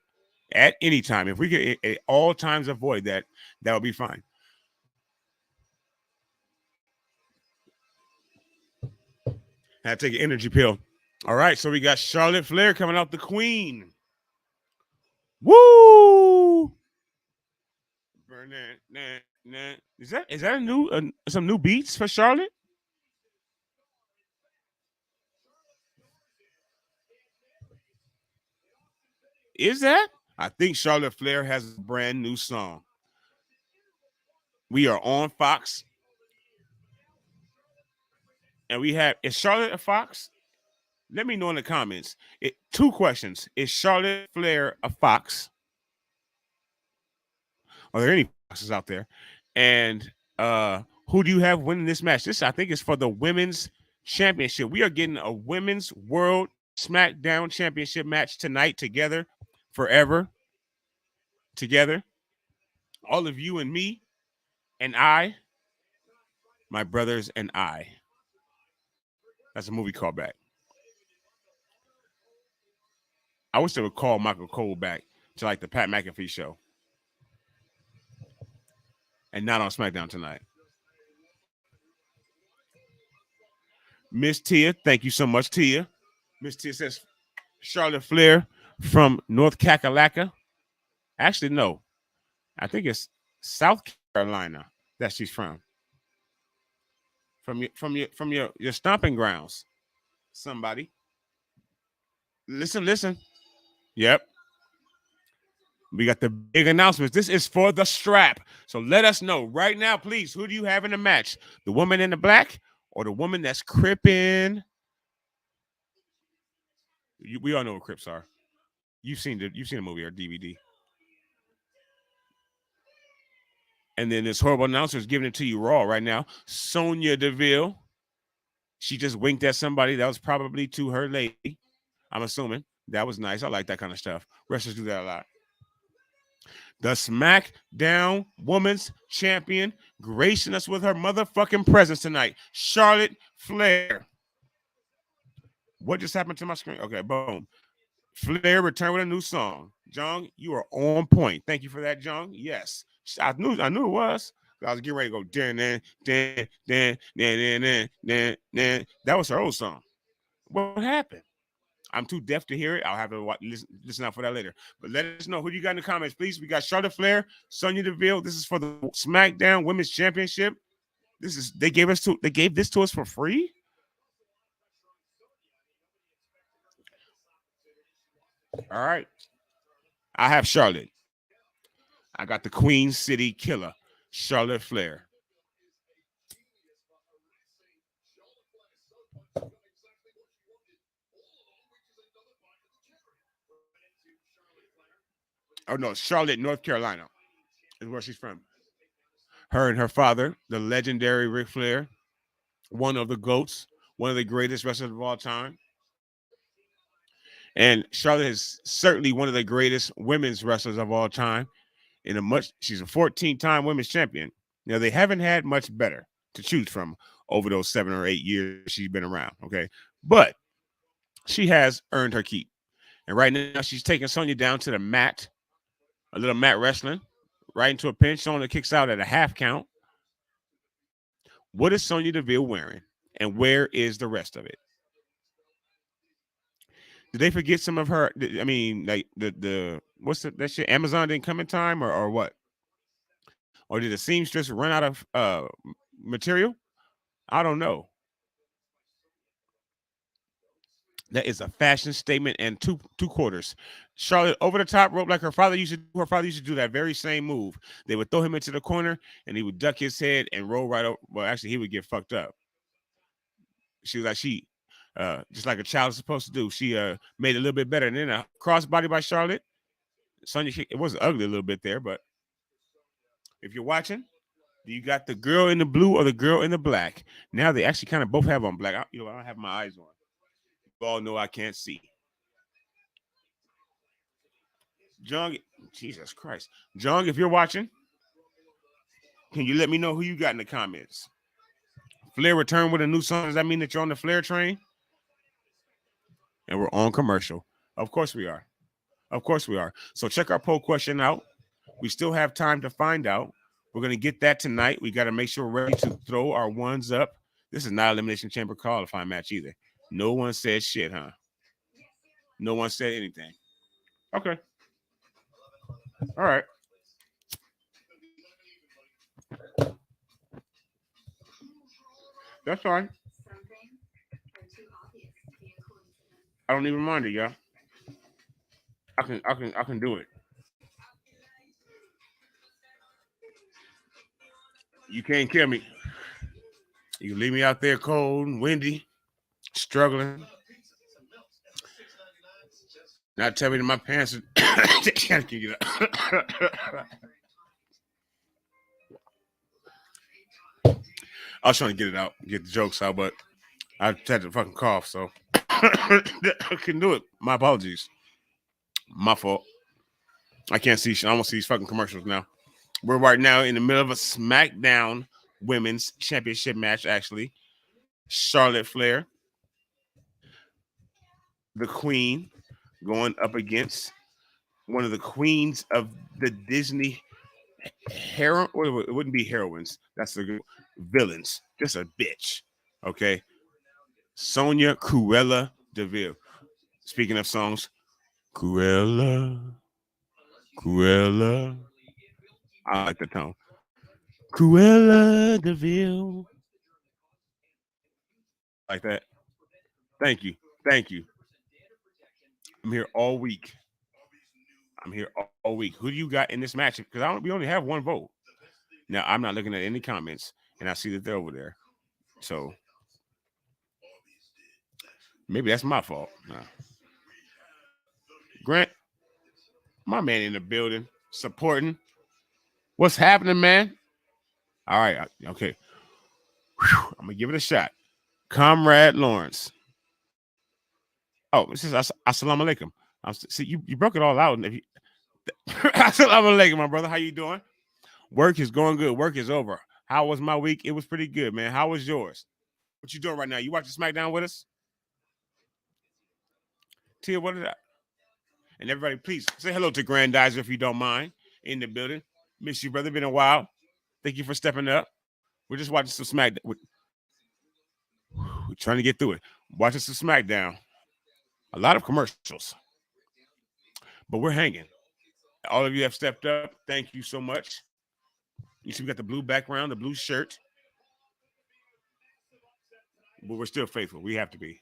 at any time. If we could at all times avoid that, that would be fine. I had to take an energy pill. All right, so we got Charlotte Flair coming out, the Queen. Woo! Nah, is that a new some new beats for Charlotte? Is that? I think Charlotte Flair has a brand new song. We are on Fox, and we have is Charlotte a Fox? Let me know in the comments. Two questions: is Charlotte Flair a Fox? Are there any Foxes out there? And who do you have winning this match? This I think is for the women's championship. We are getting a women's World Smackdown Championship match tonight together, forever together. All of you and me and I, my brothers and I. That's a movie callback. I wish they would call Michael Cole back to like the Pat McAfee show and not on SmackDown tonight. Miss Tia, thank you so much, Tia. Miss Tia says Charlotte Flair from North Kakalaka. Actually, no. I think it's South Carolina that she's from. From your stomping grounds. Somebody. Listen. Yep. We got the big announcements. This is for the strap. So let us know right now, please. Who do you have in the match? The woman in the black or the woman that's cripping? We all know what Crips are. You've seen the movie or DVD. And then this horrible announcer is giving it to you raw right now. Sonya Deville. She just winked at somebody. That was probably to her lady. I'm assuming. That was nice. I like that kind of stuff. Wrestlers do that a lot. The SmackDown Women's Champion gracing us with her motherfucking presence tonight. Charlotte Flair. What just happened to my screen? Okay, boom. Flair returned with a new song. Jong, you are on point. Thank you for that, Jong. Yes. I knew it was. I was getting ready to go. That was her old song. What happened? I'm too deaf to hear it. I'll have to listen out for that later. But let us know who you got in the comments, please. We got Charlotte Flair, Sonya Deville. This is for the SmackDown Women's Championship. They gave this to us for free. All right. I have Charlotte. I got the Queen City Killer, Charlotte Flair. Oh no, Charlotte, North Carolina is where she's from. Her and her father, the legendary Ric Flair, one of the GOATs, one of the greatest wrestlers of all time. And Charlotte is certainly one of the greatest women's wrestlers of all time. She's a 14-time women's champion. Now they haven't had much better to choose from over those 7 or 8 years she's been around. Okay, but she has earned her keep. And right now she's taking Sonya down to the mat, a little mat wrestling, right into a pinch. Sonya kicks out at a half count. What is Sonya Deville wearing, and where is the rest of it? Did they forget some of her? I mean, like the what's that shit? Amazon didn't come in time, or what? Or did the seamstress run out of material? I don't know. That is a fashion statement and two quarters. Charlotte over the top rope like her father used to do. Her father used to do that very same move. They would throw him into the corner and he would duck his head and roll right over. Well, actually, he would get fucked up. She was like just like a child is supposed to do. She made it a little bit better. And then a crossbody by Charlotte. Sonya, it was ugly a little bit there, but if you're watching, you got the girl in the blue or the girl in the black. Now they actually kind of both have on black. I don't have my eyes on. You all know I can't see. Jung, Jesus Christ. Jung, if you're watching, can you let me know who you got in the comments? Flair returned with a new song. Does that mean that you're on the Flair train? And we're on commercial. Of course we are. Of course we are. So check our poll question out. We still have time to find out. We're going to get that tonight. We got to make sure we're ready to throw our ones up. This is not Elimination Chamber qualifying match either. No one said shit, huh? No one said anything. Okay. All right. That's fine. I don't even mind it, y'all. I can do it. You can't kill me. You can leave me out there cold and windy, struggling. Not tell me that my pants are can't get up. I was trying to get it out, get the jokes out, but I had to fucking cough, so I couldn't do it. My apologies. My fault. I can't see. I don't see these fucking commercials now. We're right now in the middle of a SmackDown Women's Championship match, actually. Charlotte Flair, the Queen, going up against one of the queens of the Disney hero. Well, it wouldn't be heroines. That's the villains. Just a bitch. Okay. Sonya Cruella DeVille. Speaking of songs, Cruella. I like the tone. Cruella DeVille. Like that. Thank you. I'm here all week. Who do you got in this match? Because we only have one vote. Now I'm not looking at any comments, and I see that they're over there. So maybe that's my fault. Grant, my man in the building, supporting. What's happening, man? All right, okay. Whew, I'm gonna give it a shot. Comrade Lawrence. Oh, this is assalamu alaikum. See, you broke it all out. And if you, assalamu alaikum, my brother. How you doing? Work is going good. Work is over. How was my week? It was pretty good, man. How was yours? What you doing right now? You watching SmackDown with us? Tia, what is that? And everybody, please say hello to Grandizer if you don't mind in the building. Miss you, brother. Been a while. Thank you for stepping up. We're just watching some SmackDown. We're trying to get through it. Watching some SmackDown. A lot of commercials. But we're hanging. All of you have stepped up. Thank you so much. You see we got the blue background, the blue shirt. But we're still faithful. We have to be.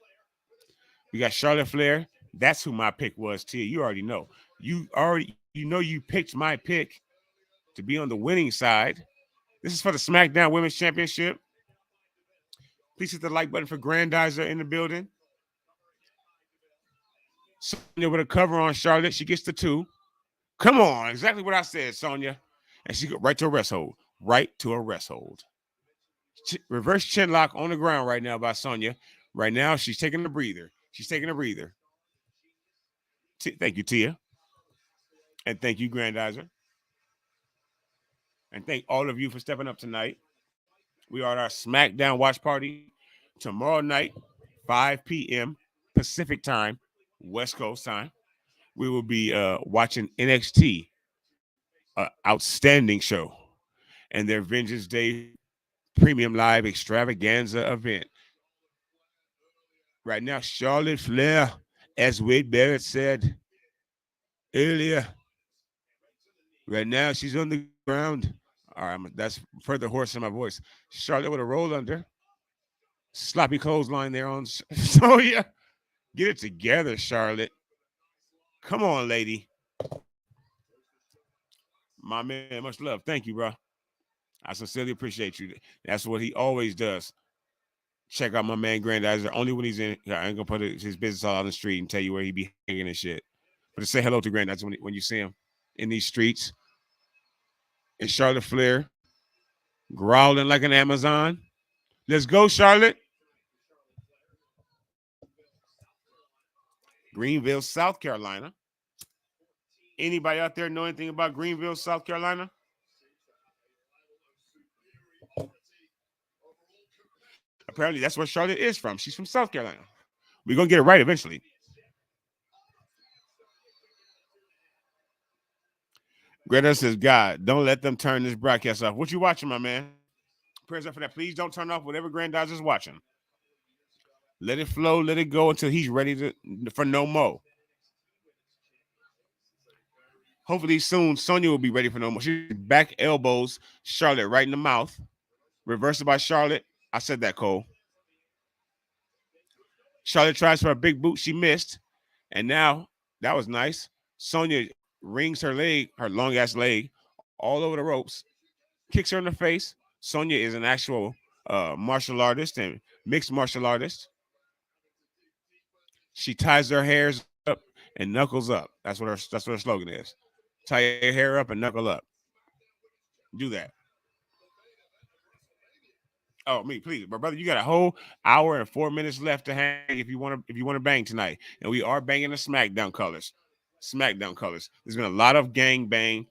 We got Charlotte Flair. That's who my pick was, Tia. You already know. You picked my pick to be on the winning side. This is for the SmackDown Women's Championship. Please hit the like button for Grandizer in the building. Sonya with a cover on Charlotte. She gets the 2. Come on. Exactly what I said, Sonya. And she go right to a rest hold. Reverse chin lock on the ground right now by Sonya. Right now, she's taking a breather. Thank you, Tia. And thank you, Grandizer. And thank all of you for stepping up tonight. We are at our SmackDown watch party tomorrow night, 5 p.m. Pacific time, West Coast time. We will be watching NXT, outstanding show, and their Vengeance Day Premium Live Extravaganza event. Right now, Charlotte Flair, as Wade Barrett said earlier, right now she's on the ground. All right, that's further hoarse in my voice. Charlotte with a roll under. Sloppy clothesline there on Sonya. Get it together, Charlotte. Come on, lady. My man, much love. Thank you, bro. I sincerely appreciate you. That's what he always does. Check out my man Grandizer. Only when he's in. I ain't gonna put his business all on the street and tell you where he be hanging and shit. But to say hello to Grandizer when you see him in these streets. And Charlotte Flair growling like an Amazon. Let's go, Charlotte. Greenville, South Carolina. Anybody out there know anything about Greenville, South Carolina? Apparently, that's where Charlotte is from. She's from South Carolina. We're going to get it right eventually. Greta says, God, don't let them turn this broadcast off. What you watching, my man? Prayers up for that. Please don't turn off whatever Grandizer's watching. Let it flow, let it go until he's ready for no more. Hopefully soon, Sonya will be ready for no more. She's back elbows Charlotte right in the mouth. Reversal by Charlotte. I said that, Cole. Charlotte tries for a big boot. She missed. And now, that was nice. Sonya rings her leg, her long ass leg, all over the ropes, kicks her in the face. Sonya is an actual martial artist and mixed martial artist. She ties her hairs up and knuckles up. That's what her slogan is. Tie your hair up and knuckle up. Do that. Oh, me, please, my brother. You got a whole hour and 4 minutes left to hang if you want to bang tonight, and we are banging the SmackDown colors. SmackDown colors. There's been a lot of gang bang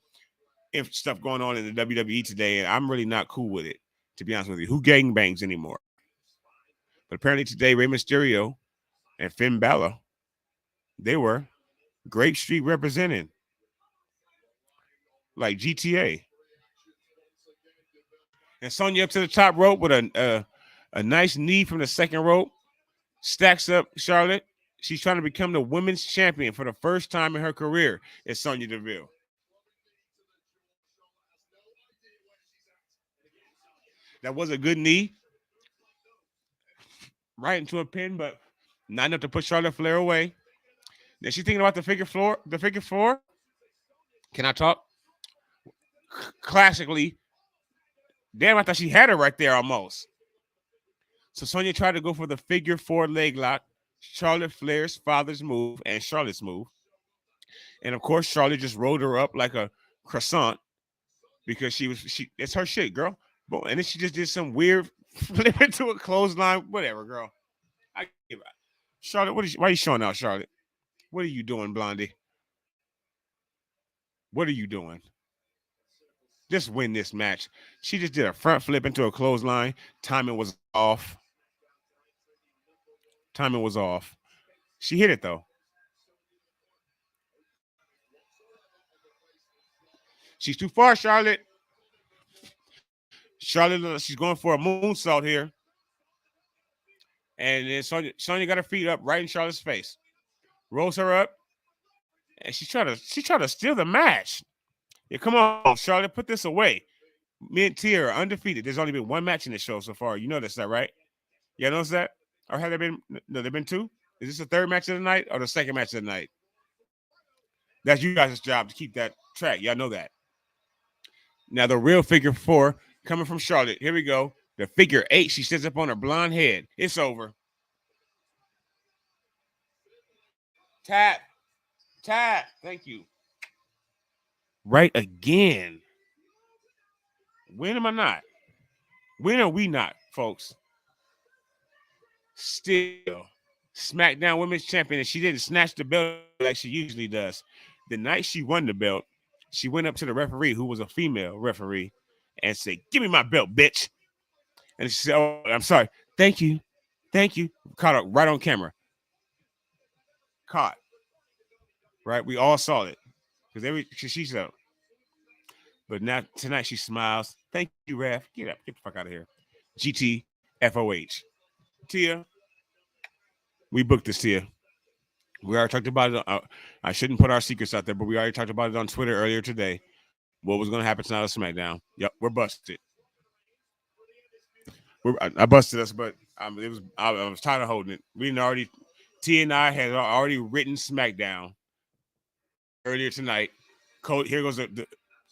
stuff going on in the WWE today, and I'm really not cool with it. To be honest with you, who gang bangs anymore? But apparently today, Rey Mysterio and Finn Balor, they were Grape Street representing, like GTA. And Sonya up to the top rope with a nice knee from the second rope. Stacks up Charlotte. She's trying to become the women's champion for the first time in her career. It's Sonya Deville. That was a good knee. Right into a pin, but not enough to put Charlotte Flair away. Then she's thinking about the figure four. The figure four. Can I talk? Classically, damn, I thought she had it right there almost. So Sonya tried to go for the figure four leg lock, Charlotte Flair's father's move and Charlotte's move. And of course, Charlotte just rolled her up like a croissant because it's her shit, girl. And then she just did some weird flip into a clothesline, whatever, girl. I give it. Charlotte, why are you showing out, Charlotte? What are you doing, Blondie? What are you doing? Just win this match. She just did a front flip into a clothesline. Timing was off. She hit it, though. She's too far, Charlotte. Charlotte, she's going for a moonsault here. And then Sonya got her feet up right in Charlotte's face. Rolls her up. And she tried to steal the match. Yeah, come on, Charlotte, put this away. Me and Tia are undefeated. There's only been one match in the show so far. You notice that, right? You notice that? Or have there been? No, there've been two. Is this the third match of the night or the second match of the night? That's you guys' job to keep that track. Y'all know that. Now the real figure four coming from Charlotte. Here we go. The figure eight. She sits up on her blonde head. It's over. Tap. Thank you. Right again. When am I not? When are we not, folks? Still, SmackDown Women's Champion, and she didn't snatch the belt like she usually does. The night she won the belt, she went up to the referee, who was a female referee, and said, "Give me my belt, bitch." And she said, "Oh, I'm sorry. Thank you. Caught her right on camera. Caught. Right? We all saw it. Because she said, but now tonight she smiles. Thank you, ref. Get up. Get the fuck out of here. GTFOH. Tia, we booked this, Tia. We already talked about it. I shouldn't put our secrets out there, but we already talked about it on Twitter earlier today. What was going to happen tonight on SmackDown? Yep, we're busted. I busted us, but I was tired of holding it. Tia and I had already written SmackDown earlier tonight. Here goes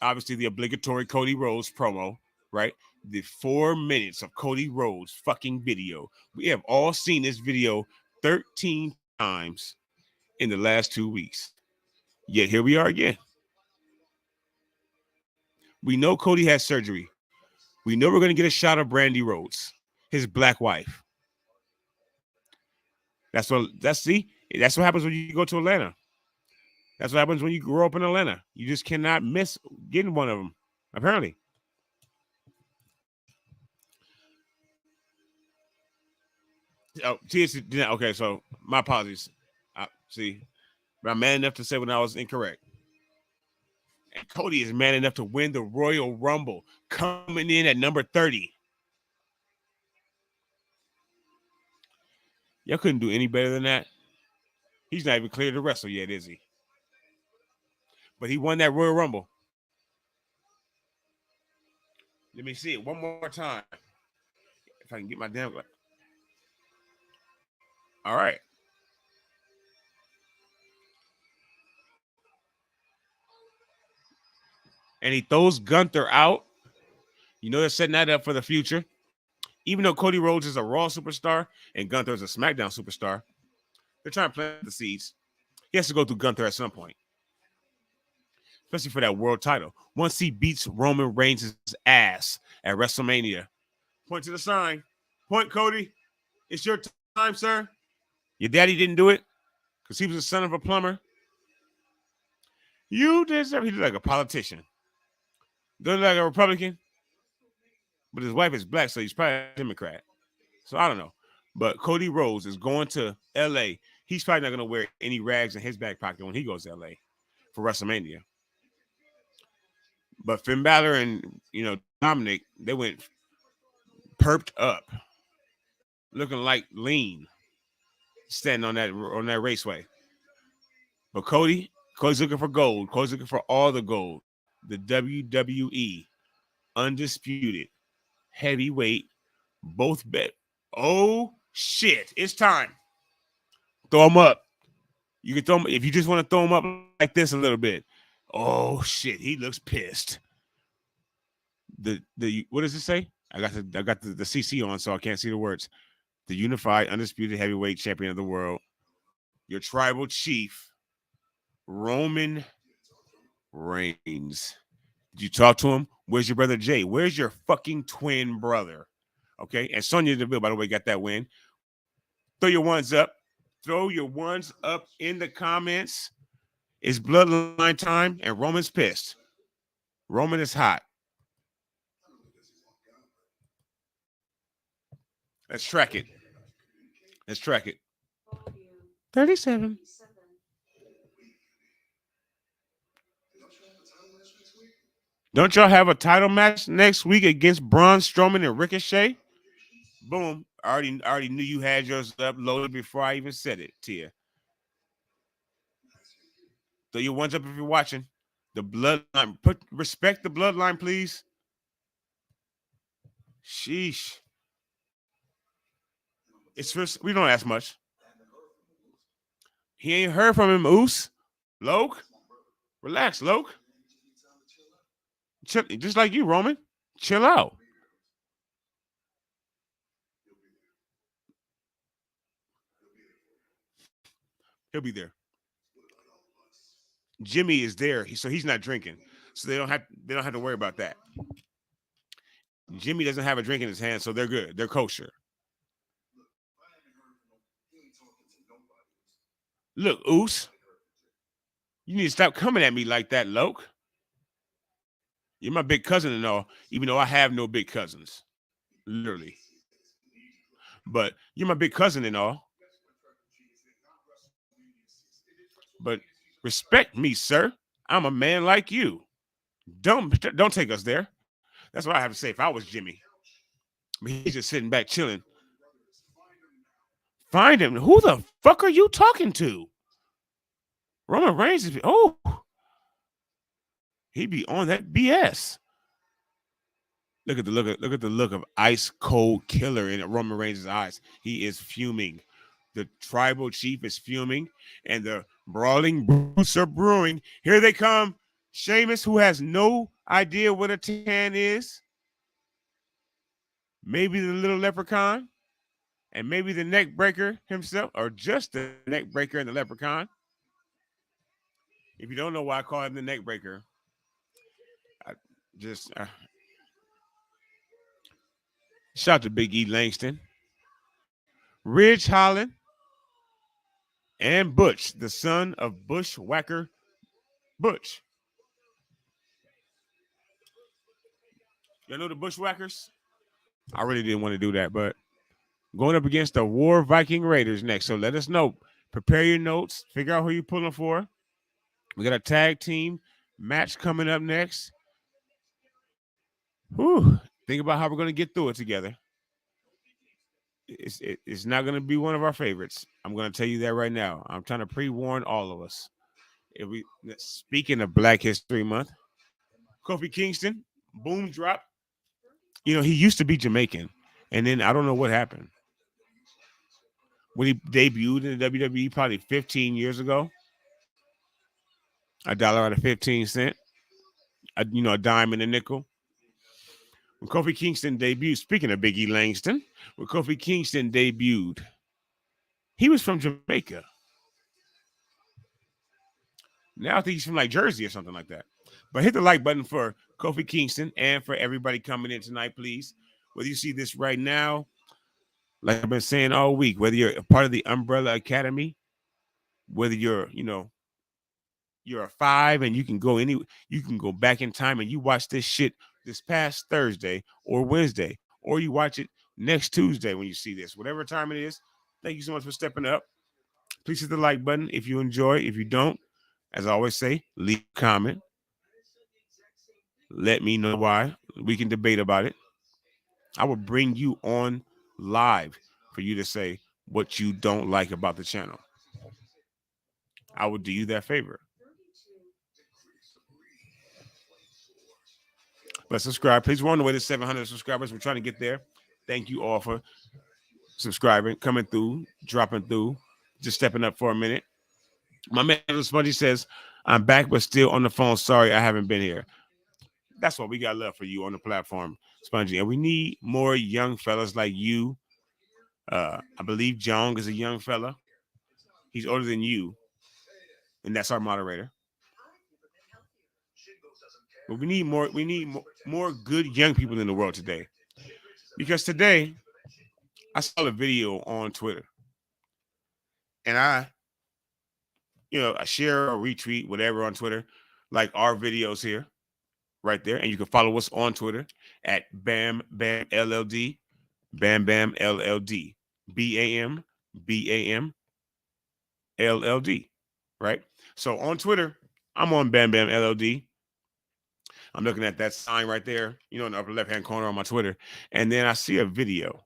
obviously the obligatory Cody Rhodes promo, right? The 4 minutes of Cody Rhodes fucking video. We have all seen this video 13 times in the last 2 weeks. Yet here we are again. We know Cody has surgery. We know we're going to get a shot of Brandy Rhodes, his black wife. That's what happens when you go to Atlanta. That's what happens when you grow up in Atlanta. You just cannot miss getting one of them, apparently. Oh, okay, so my apologies. See, but I'm man enough to say when I was incorrect. And Cody is man enough to win the Royal Rumble, coming in at number 30. Y'all couldn't do any better than that. He's not even cleared to wrestle yet, is he? But he won that Royal Rumble. Let me see it one more time. If I can get my damn... All right. And he throws Gunther out. You know they're setting that up for the future. Even though Cody Rhodes is a Raw superstar and Gunther is a SmackDown superstar, they're trying to plant the seeds. He has to go through Gunther at some point, especially for that world title. Once he beats Roman Reigns' ass at WrestleMania. Point to the sign. Point, Cody. It's your time, sir. Your daddy didn't do it because he was the son of a plumber. You deserve. He looked like a politician. Doesn't look like a Republican, but his wife is black, so he's probably a Democrat. So I don't know. But Cody Rhodes is going to LA. He's probably not going to wear any rags in his back pocket when he goes to LA for WrestleMania. But Finn Balor and Dominic, they went perked up, looking like lean, standing on that raceway. But Cody's looking for gold. Cody's looking for all the gold. The WWE undisputed heavyweight, both bet. Oh shit! It's time. Throw him up. You can throw him if you just want to throw him up like this a little bit. Oh shit! He looks pissed. The what does it say? I got the CC on, so I can't see the words. The unified, undisputed heavyweight champion of the world, your tribal chief, Roman Reigns. Did you talk to him? Where's your brother Jay? Where's your fucking twin brother? Okay, and Sonya Deville, by the way, got that win. Throw your ones up. Throw your ones up in the comments. It's bloodline time, and Roman's pissed. Roman is hot. Let's track it. 37. Don't y'all have a title match next week against Braun Strowman and Ricochet? Boom. I already knew you had yours uploaded before I even said it to you. Throw your ones up if you're watching. The bloodline. Respect the bloodline, please. Sheesh. It's first. We don't ask much. He ain't heard from him, Oos. Loke. Relax, Loke. Chill, just like you, Roman. Chill out. He'll be there. Jimmy is there, so he's not drinking, so they don't have to worry about that. Jimmy doesn't have a drink in his hand, so they're good. They're kosher. Look, Oos, you need to stop coming at me like that, Loke. You're my big cousin and all, even though I have no big cousins, literally. But you're my big cousin and all. But respect me, sir. I'm a man like you. Don't take us there. That's what I have to say if I was Jimmy. But he's just sitting back chilling. Find him. Who the fuck are you talking to? Roman Reigns is he be on that BS. Look at the look of ice cold killer in Roman Reigns' eyes. He is fuming. The tribal chief is fuming, and the brawling brutes are brewing. Here they come. Sheamus, who has no idea what a tan is. Maybe the little leprechaun, and maybe the neck breaker himself, or just the neck breaker and the leprechaun. If you don't know why I call him the neck breaker, shout out to Big E Langston, Ridge Holland, and Butch, the son of Bushwhacker Butch. Y'all know the Bushwhackers? I really didn't want to do that, but going up against the War Viking Raiders next. So let us know. Prepare your notes. Figure out who you're pulling for. We got a tag team match coming up next. Whew. Think about how we're going to get through it together. It's not going to be one of our favorites. I'm going to tell you that right now. I'm trying to pre-warn all of us. Speaking of Black History Month, Kofi Kingston, boom drop. He used to be Jamaican, and then I don't know what happened. when he debuted in the WWE probably 15 years ago. A dollar out of 15 cents. A dime and a nickel. When Kofi Kingston debuted, speaking of Big E Langston, when Kofi Kingston debuted, he was from Jamaica. Now I think he's from like Jersey or something like that. But hit the like button for Kofi Kingston and for everybody coming in tonight, please. Whether you see this right now, like I've been saying all week, whether you're a part of the Umbrella Academy, whether you're a 5 and you can go back in time and you watch this shit this past Thursday or Wednesday, or you watch it next Tuesday when you see this, whatever time it is. Thank you so much for stepping up. Please hit the like button if you enjoy. If you don't, as I always say, leave a comment. Let me know why. We can debate about it. I will bring you on live for you to say what you don't like about the channel. I will do you that favor. But subscribe. Please, we're on the way to 700 subscribers. We're trying to get there. Thank you all for subscribing, coming through, dropping through, just stepping up for a minute. My man Spongy says, I'm back, but still on the phone. Sorry, I haven't been here. That's what we got love for you on the platform, Spongy. And we need more young fellas like you. I believe Jong is a young fella. He's older than you. And that's our moderator. But we need more good young people in the world today. Because today, I saw a video on Twitter. And I share or retweet whatever on Twitter, like our videos here, right there. And you can follow us on Twitter at Bam Bam LLD, Bam Bam LLD, BAM BAM LLD, right? So on Twitter, I'm on Bam Bam LLD. I'm looking at that sign right there, in the upper left-hand corner on my Twitter. And then I see a video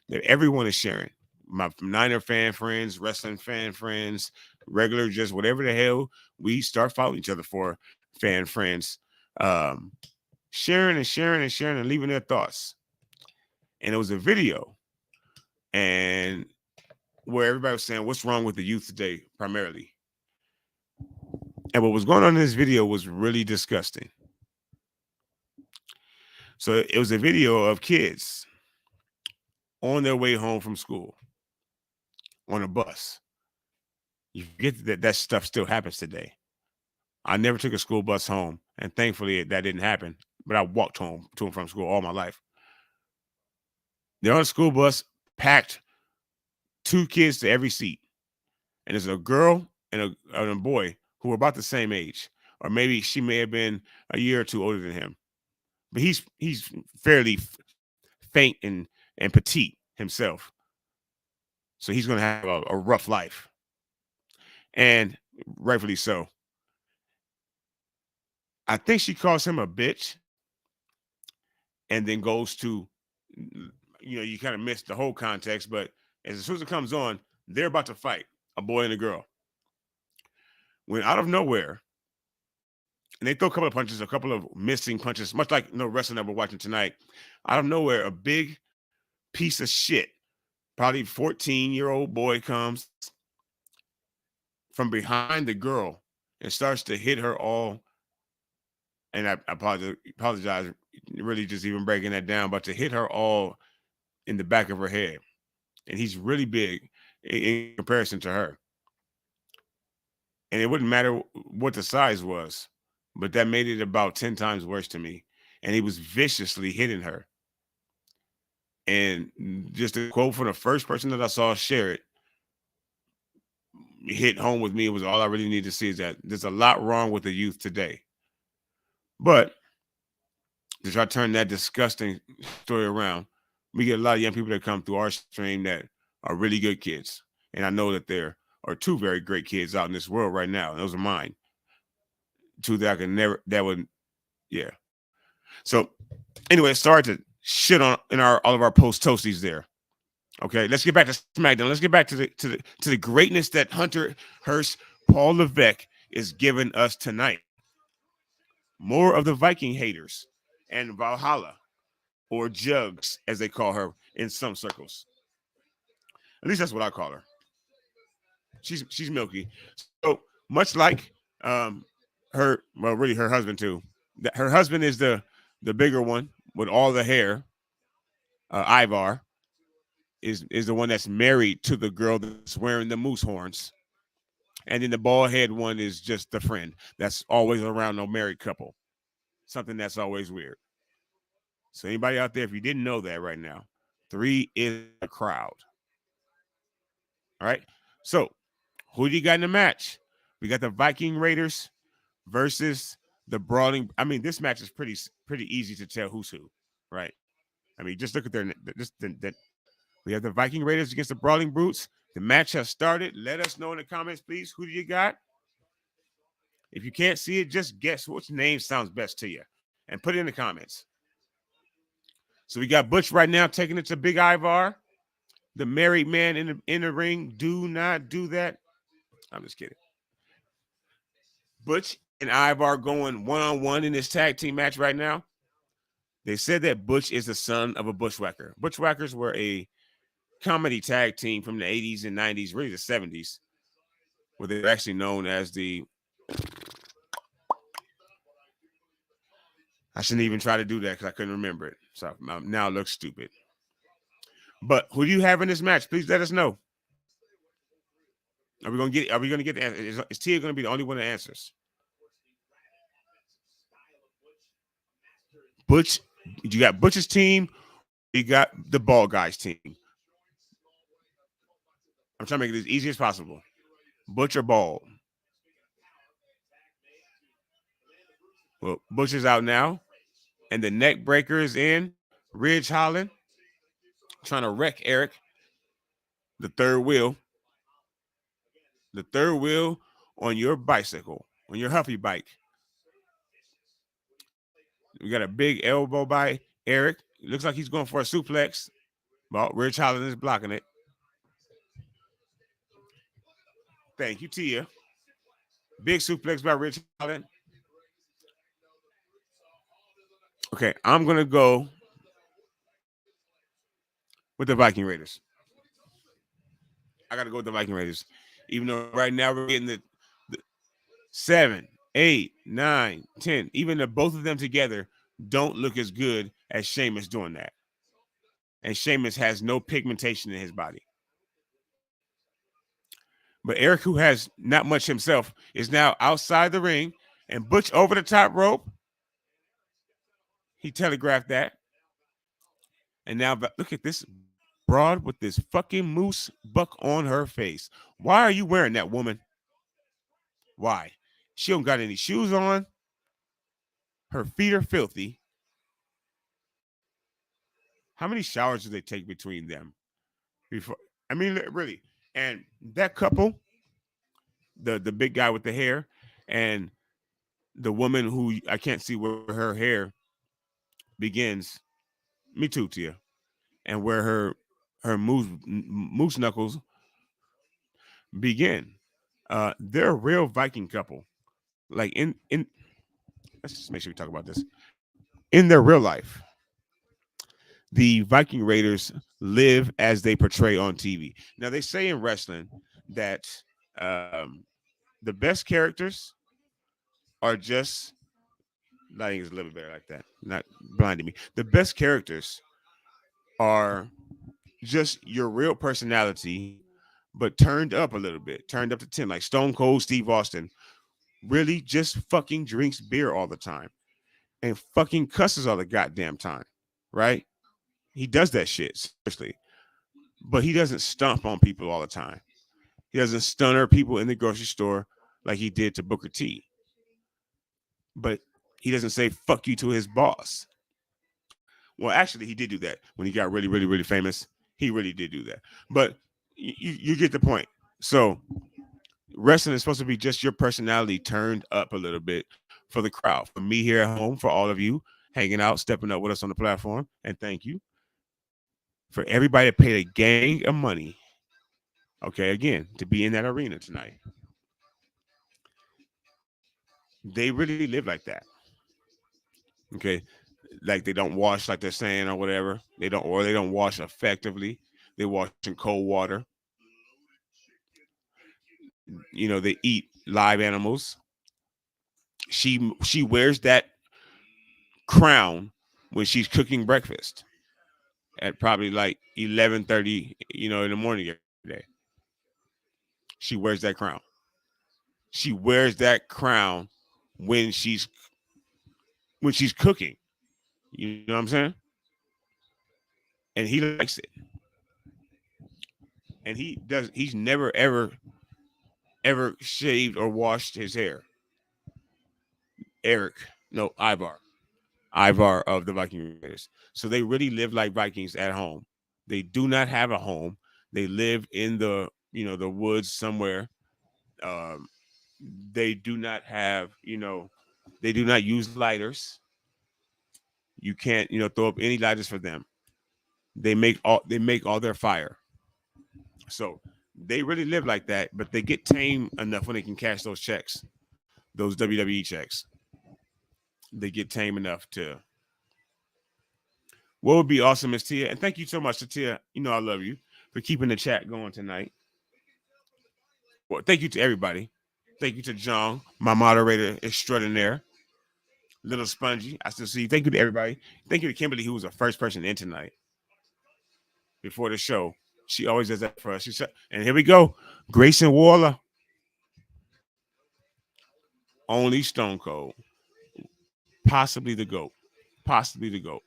that everyone is sharing. My Niner fan friends, wrestling fan friends, regular, just whatever the hell we start following each other for, fan friends, sharing and leaving their thoughts. And it was a video, and where everybody was saying, what's wrong with the youth today, primarily. And what was going on in this video was really disgusting. So it was a video of kids on their way home from school on a bus. You forget that stuff still happens today. I never took a school bus home, and thankfully that didn't happen. But I walked home to and from school all my life. They're on a school bus, packed, 2 kids to every seat, and there's a girl and a boy who were about the same age, or maybe she may have been a year or 2 older than him. But he's fairly faint and petite himself, so he's going to have a rough life, and rightfully so. I think she calls him a bitch, and then goes to, you kind of miss the whole context, but as soon as it comes on, they're about to fight, a boy and a girl. When out of nowhere, and they throw a couple of punches, a couple of missing punches, much like wrestling that we're watching tonight. Out of nowhere, a big piece of shit, probably 14-year-old boy, comes from behind the girl and starts to hit her all. And I apologize, really just even breaking that down, but to hit her all in the back of her head. And he's really big in comparison to her. And it wouldn't matter what the size was, but that made it about 10 times worse to me. And he was viciously hitting her. And just a quote from the first person that I saw share it, hit home with me. It was all I really need to see, is that there's a lot wrong with the youth today. But to try to turn that disgusting story around, we get a lot of young people that come through our stream that are really good kids. And I know that there are 2 very great kids out in this world right now. And those are mine. 2 that I can never, that would, yeah. So anyway, sorry to shit on all of our post toasties there. Okay, let's get back to SmackDown. Let's get back to the greatness that Hunter Hearst, Paul Levesque is giving us tonight. More of the Viking haters and Valhalla, or Jugs, as they call her in some circles. At least that's what I call her. She's milky. So much like her, well, really her husband too. Her husband is the bigger one with all the hair. Ivar is the one that's married to the girl that's wearing the moose horns, and then the bald head one is just the friend that's always around no married couple. Something that's always weird. So anybody out there, if you didn't know that right now, 3 is a crowd. All right. So who do you got in the match? We got the Viking Raiders versus the Brawling. I mean, this match is pretty easy to tell who's who, right? I mean, just look at their. We have the Viking Raiders against the Brawling Brutes. The match has started. Let us know in the comments, please. Who do you got? If you can't see it, just guess which name sounds best to you, and put it in the comments. So we got Butch right now taking it to Big Ivar, the married man in the ring. Do not do that. I'm just kidding. Butch and Ivar going one-on-one in this tag team match right now. They said that Butch is the son of a bushwhacker. Bushwhackers were a comedy tag team from the 80s and 90s, really the 70s, where they were actually known as the... I shouldn't even try to do that because I couldn't remember it. So now it looks stupid. But who do you have in this match? Please let us know. Are we gonna get the answer? Is Tia gonna be the only one that answers? Butch, you got Butch's team, you got the bald guy's team. I'm trying to make it as easy as possible. Butch or bald? Well, Butch is out now, and the neck breaker is in. Ridge Holland trying to wreck Eric. The third wheel on your bicycle, on your Huffy bike. We got a big elbow by Eric. It looks like he's going for a suplex. Well, Ridge Holland is blocking it. Thank you, Tia. Big suplex by Ridge Holland. Okay, I'm going to go with the Viking Raiders. I got to go with the Viking Raiders. Even though right now we're getting the 7, 8, 9, 10. Even the both of them together don't look as good as Sheamus doing that. And Sheamus has no pigmentation in his body. But Eric, who has not much himself, is now outside the ring. And Butch over the top rope. He telegraphed that. And now look at this broad with this fucking moose buck on her face. Why are you wearing that, woman? Why? She don't got any shoes on. Her feet are filthy. How many showers do they take between them? Before, I mean, really. And that couple, the big guy with the hair and the woman who I can't see where her hair begins. Me too, Tia. And where her moose knuckles begin. They're a real Viking couple. Like in let's just make sure we talk about this. In their real life, the Viking Raiders live as they portray on TV. Now they say in wrestling that the best characters are just lighting is a little bit better like that, not blinding me. The best characters are just your real personality, but turned up a little bit, turned up to 10, like Stone Cold Steve Austin. Really just fucking drinks beer all the time and fucking cusses all the goddamn time, right? He does that shit, seriously. But he doesn't stomp on people all the time. He doesn't stunner people in the grocery store like he did to Booker T. But he doesn't say fuck you to his boss. Well, actually, he did do that when he got really, really, really famous. He really did do that. But you get the point. So wrestling is supposed to be just your personality turned up a little bit for the crowd. For me here at home, for all of you hanging out, stepping up with us on the platform. And thank you. For everybody that paid a gang of money, okay, again, to be in that arena tonight. They really live like that. Okay. Like they don't wash like they're saying or whatever. They don't wash effectively. They wash in cold water. They eat live animals. She wears that crown when she's cooking breakfast at probably like 11:30, in the morning every day. She wears that crown. She wears that crown when she's cooking. You know what I'm saying? And he likes it. And he's never ever shaved or washed his hair. Eric, no, Ivar of the Viking Raiders. So they really live like Vikings at home. They do not have a home. They live in the woods somewhere. Um, they do not have, they do not use lighters. You can't, throw up any lighters for them. They make all their fire. So they really live like that, but they get tame enough when they can cash those checks, those WWE checks. They get tame enough to. What would be awesome is Tia, and thank you so much to Tia. I love you for keeping the chat going tonight. Well, thank you to everybody. Thank you to John, my moderator extraordinaire. Little Spongy, I still see you. Thank you to everybody. Thank you to Kimberly, who was the first person in tonight before the show. She always does that for us. She said, and here we go. Grayson Waller. Only Stone Cold. Possibly the GOAT. Possibly the GOAT.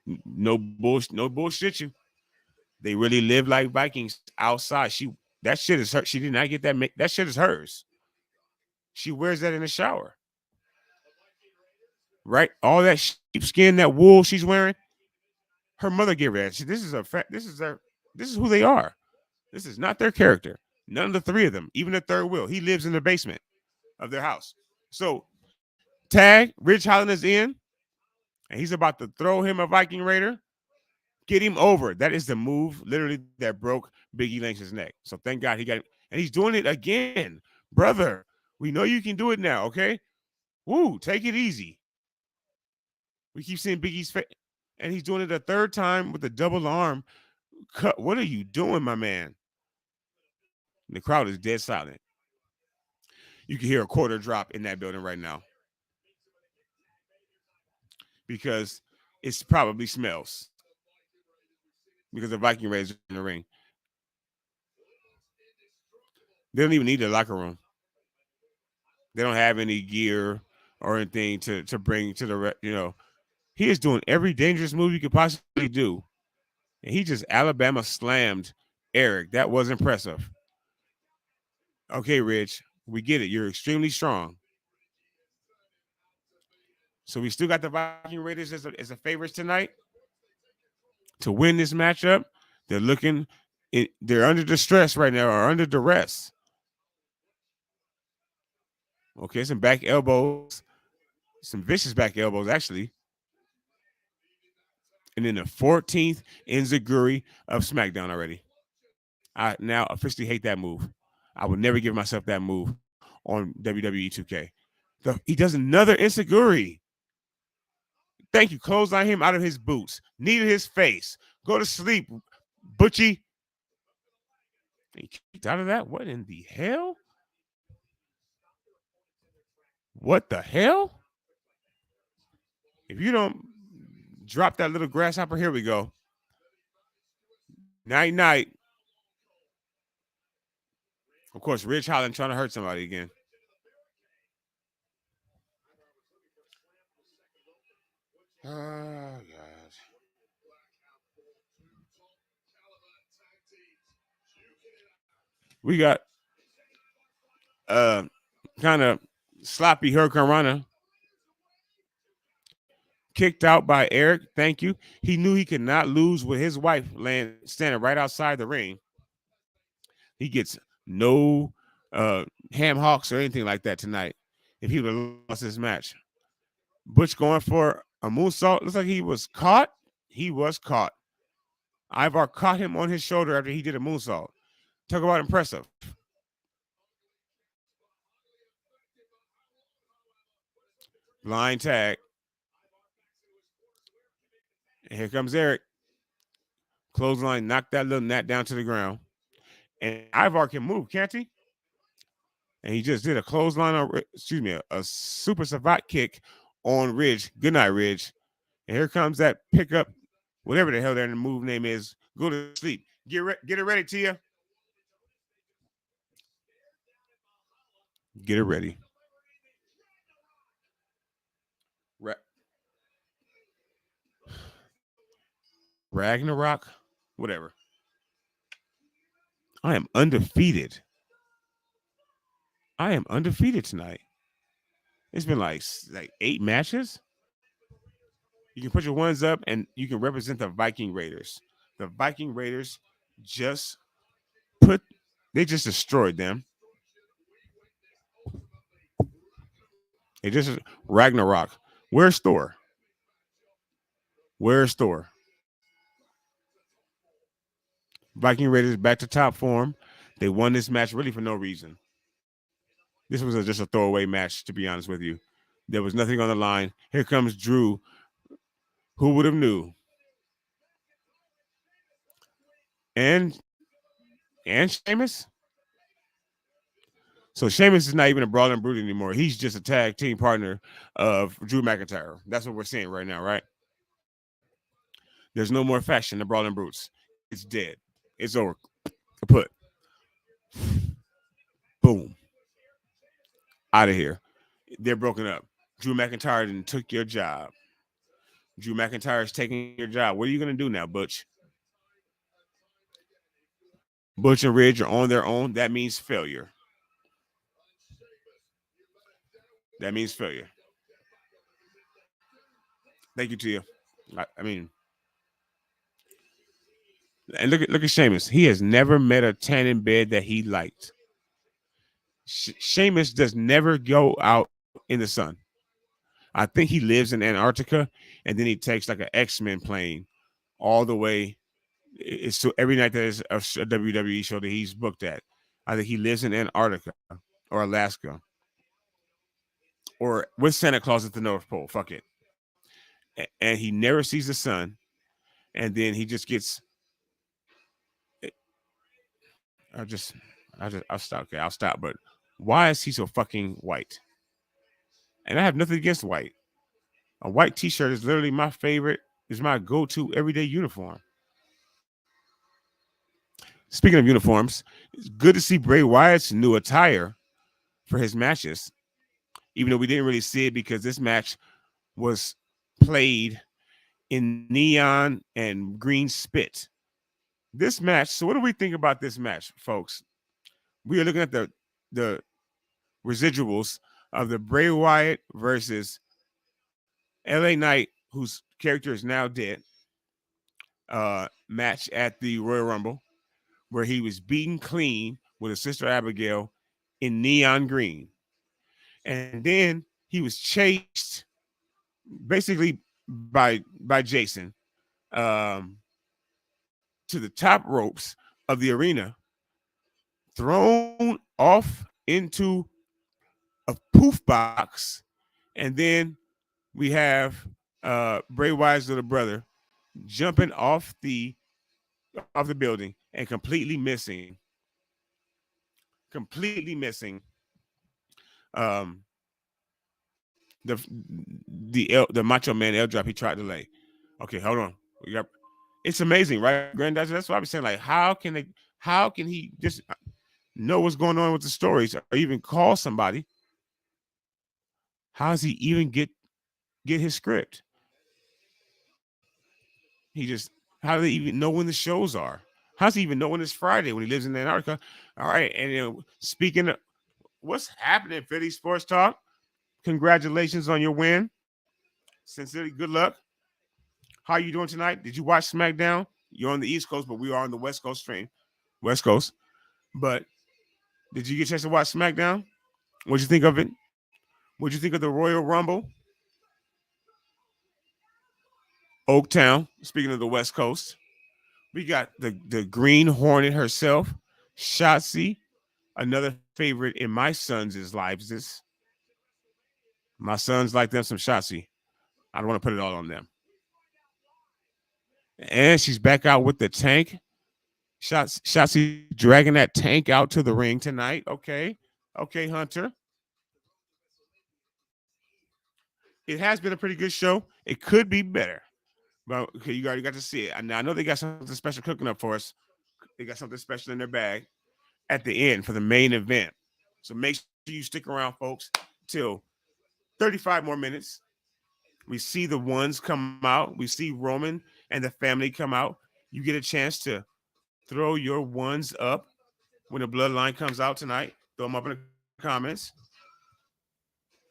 No bullshit you. They really live like Vikings outside. That shit is her. She did not get that. That shit is hers. She wears that in the shower. Right? All that sheepskin, that wool she's wearing. Her mother gave her that. This is a fact. This is who they are. This is not their character. None of the three of them, even the third wheel. He lives in the basement of their house. So tag, Ridge Holland is in, and he's about to throw him a Viking Raider. Get him over. That is the move, literally, that broke Biggie Lynch's neck. So thank God he got it. And he's doing it again. Brother, we know you can do it now, okay? Woo, take it easy. We keep seeing Biggie's face. And he's doing it a third time with a double arm cut. What are you doing, my man? The crowd is dead silent. You can hear a quarter drop in that building right now. Because it probably smells. Because the Viking Raiders are in the ring. They don't even need the locker room. They don't have any gear or anything to bring to the. He is doing every dangerous move you could possibly do. And he just Alabama slammed Eric. That was impressive. Okay, Rich, we get it. You're extremely strong. So we still got the Viking Raiders as a favorites tonight to win this matchup. They're looking. They're under distress right now, or under duress. Okay, some back elbows, some vicious back elbows, actually. And then the 14th Enziguri of Smackdown already. I now officially hate that move. I would never give myself that move on WWE 2K. He does another Enziguri. Thank you. Clothesline him out of his boots. Knee to his face. Go to sleep, Butchie. He kicked out of that? What in the hell? What the hell? If you don't drop that little grasshopper, here we go. Night, night. Of course, Ridge Holland trying to hurt somebody again. Oh, God. We got kind of sloppy Hurricane Rana kicked out by Eric. Thank you. He knew he could not lose with his wife standing right outside the ring. He gets no ham hocks or anything like that tonight if he would have lost this match. Butch going for a moonsault. Looks like he was caught. He was caught. Ivar caught him on his shoulder after he did a moonsault. Talk about impressive. Blind tag. And here comes Eric. Clothesline knocked that little gnat down to the ground. And Ivar can move, can't he? And he just did a clothesline on, a super savate kick on Ridge. Good night, Ridge. And here comes that pickup, whatever the hell their move name is. Go to sleep. Get it ready, Tia. Get it ready. Ragnarok, whatever. I am undefeated. I am undefeated tonight. It's been like 8 matches. You can put your ones up and you can represent the Viking Raiders. The Viking Raiders just destroyed them. They just Ragnarok. Where's Thor? Where's Thor? Viking Raiders back to top form. They won this match really for no reason. This was just a throwaway match, to be honest with you. There was nothing on the line. Here comes Drew. Who would have knew? And Sheamus? So Sheamus is not even a Brawling Brute anymore. He's just a tag team partner of Drew McIntyre. That's what we're seeing right now, right? There's no more faction, the Brawling Brutes. It's dead. It's over. Kaput. Boom. Out of here. They're broken up. Drew McIntyre then took your job. Drew McIntyre is taking your job. What are you going to do now, Butch? Butch and Ridge are on their own. That means failure. That means failure. Thank you, Tia. I mean, and look at Sheamus. He has never met a tan in bed that he liked. Sheamus does never go out in the sun. I think he lives in Antarctica, and then he takes like an X-Men plane all the way. It's so every night there's a WWE show that he's booked at. I think he lives in Antarctica or Alaska or with Santa Claus at the North Pole. Fuck it. And he never sees the sun. And then he just gets. I'll stop. Okay, I'll stop. But why is he so fucking white? And I have nothing against white. A white t-shirt is literally my favorite, is my go-to everyday uniform. Speaking of uniforms, it's good to see Bray Wyatt's new attire for his matches, even though we didn't really see it because this match was played in neon and green spit. This match, so what do we think about this match, folks? We are looking at the residuals of the Bray Wyatt versus LA Knight, whose character is now dead, match at the Royal Rumble, where he was beaten clean with his sister Abigail in neon green. And then he was chased basically by Jason to the top ropes of the arena, thrown off into a poof box, and then we have Bray Wyatt's little brother jumping off the building and completely missing the Macho Man L drop he tried to lay. Okay, hold on. It's amazing, right, Granddad? That's what I was saying. Like, how can he just know what's going on with the stories or even call somebody? How does he even get his script? How do they even know when the shows are? How does he even know when it's Friday when he lives in Antarctica? All right, and speaking of what's happening, Philly Sports Talk, congratulations on your win. Sincerely, good luck. How are you doing tonight? Did you watch SmackDown? You're on the East Coast, but we are on the West Coast stream. West Coast. But did you get a chance to watch SmackDown? What'd you think of it? What'd you think of the Royal Rumble? Oaktown, speaking of the West Coast. We got the Green Hornet herself, Shotzi, another favorite in my sons' lives. My sons like them some Shotzi. I don't want to put it all on them. And she's back out with the tank. Shotzi dragging that tank out to the ring tonight. Okay. Okay, Hunter. It has been a pretty good show. It could be better. But okay, you already got to see it. I know they got something special cooking up for us. They got something special in their bag at the end for the main event. So make sure you stick around, folks, till 35 more minutes. We see the ones come out. We see Roman and the family come out. You get a chance to throw your ones up when the bloodline comes out tonight. Throw them up in the comments.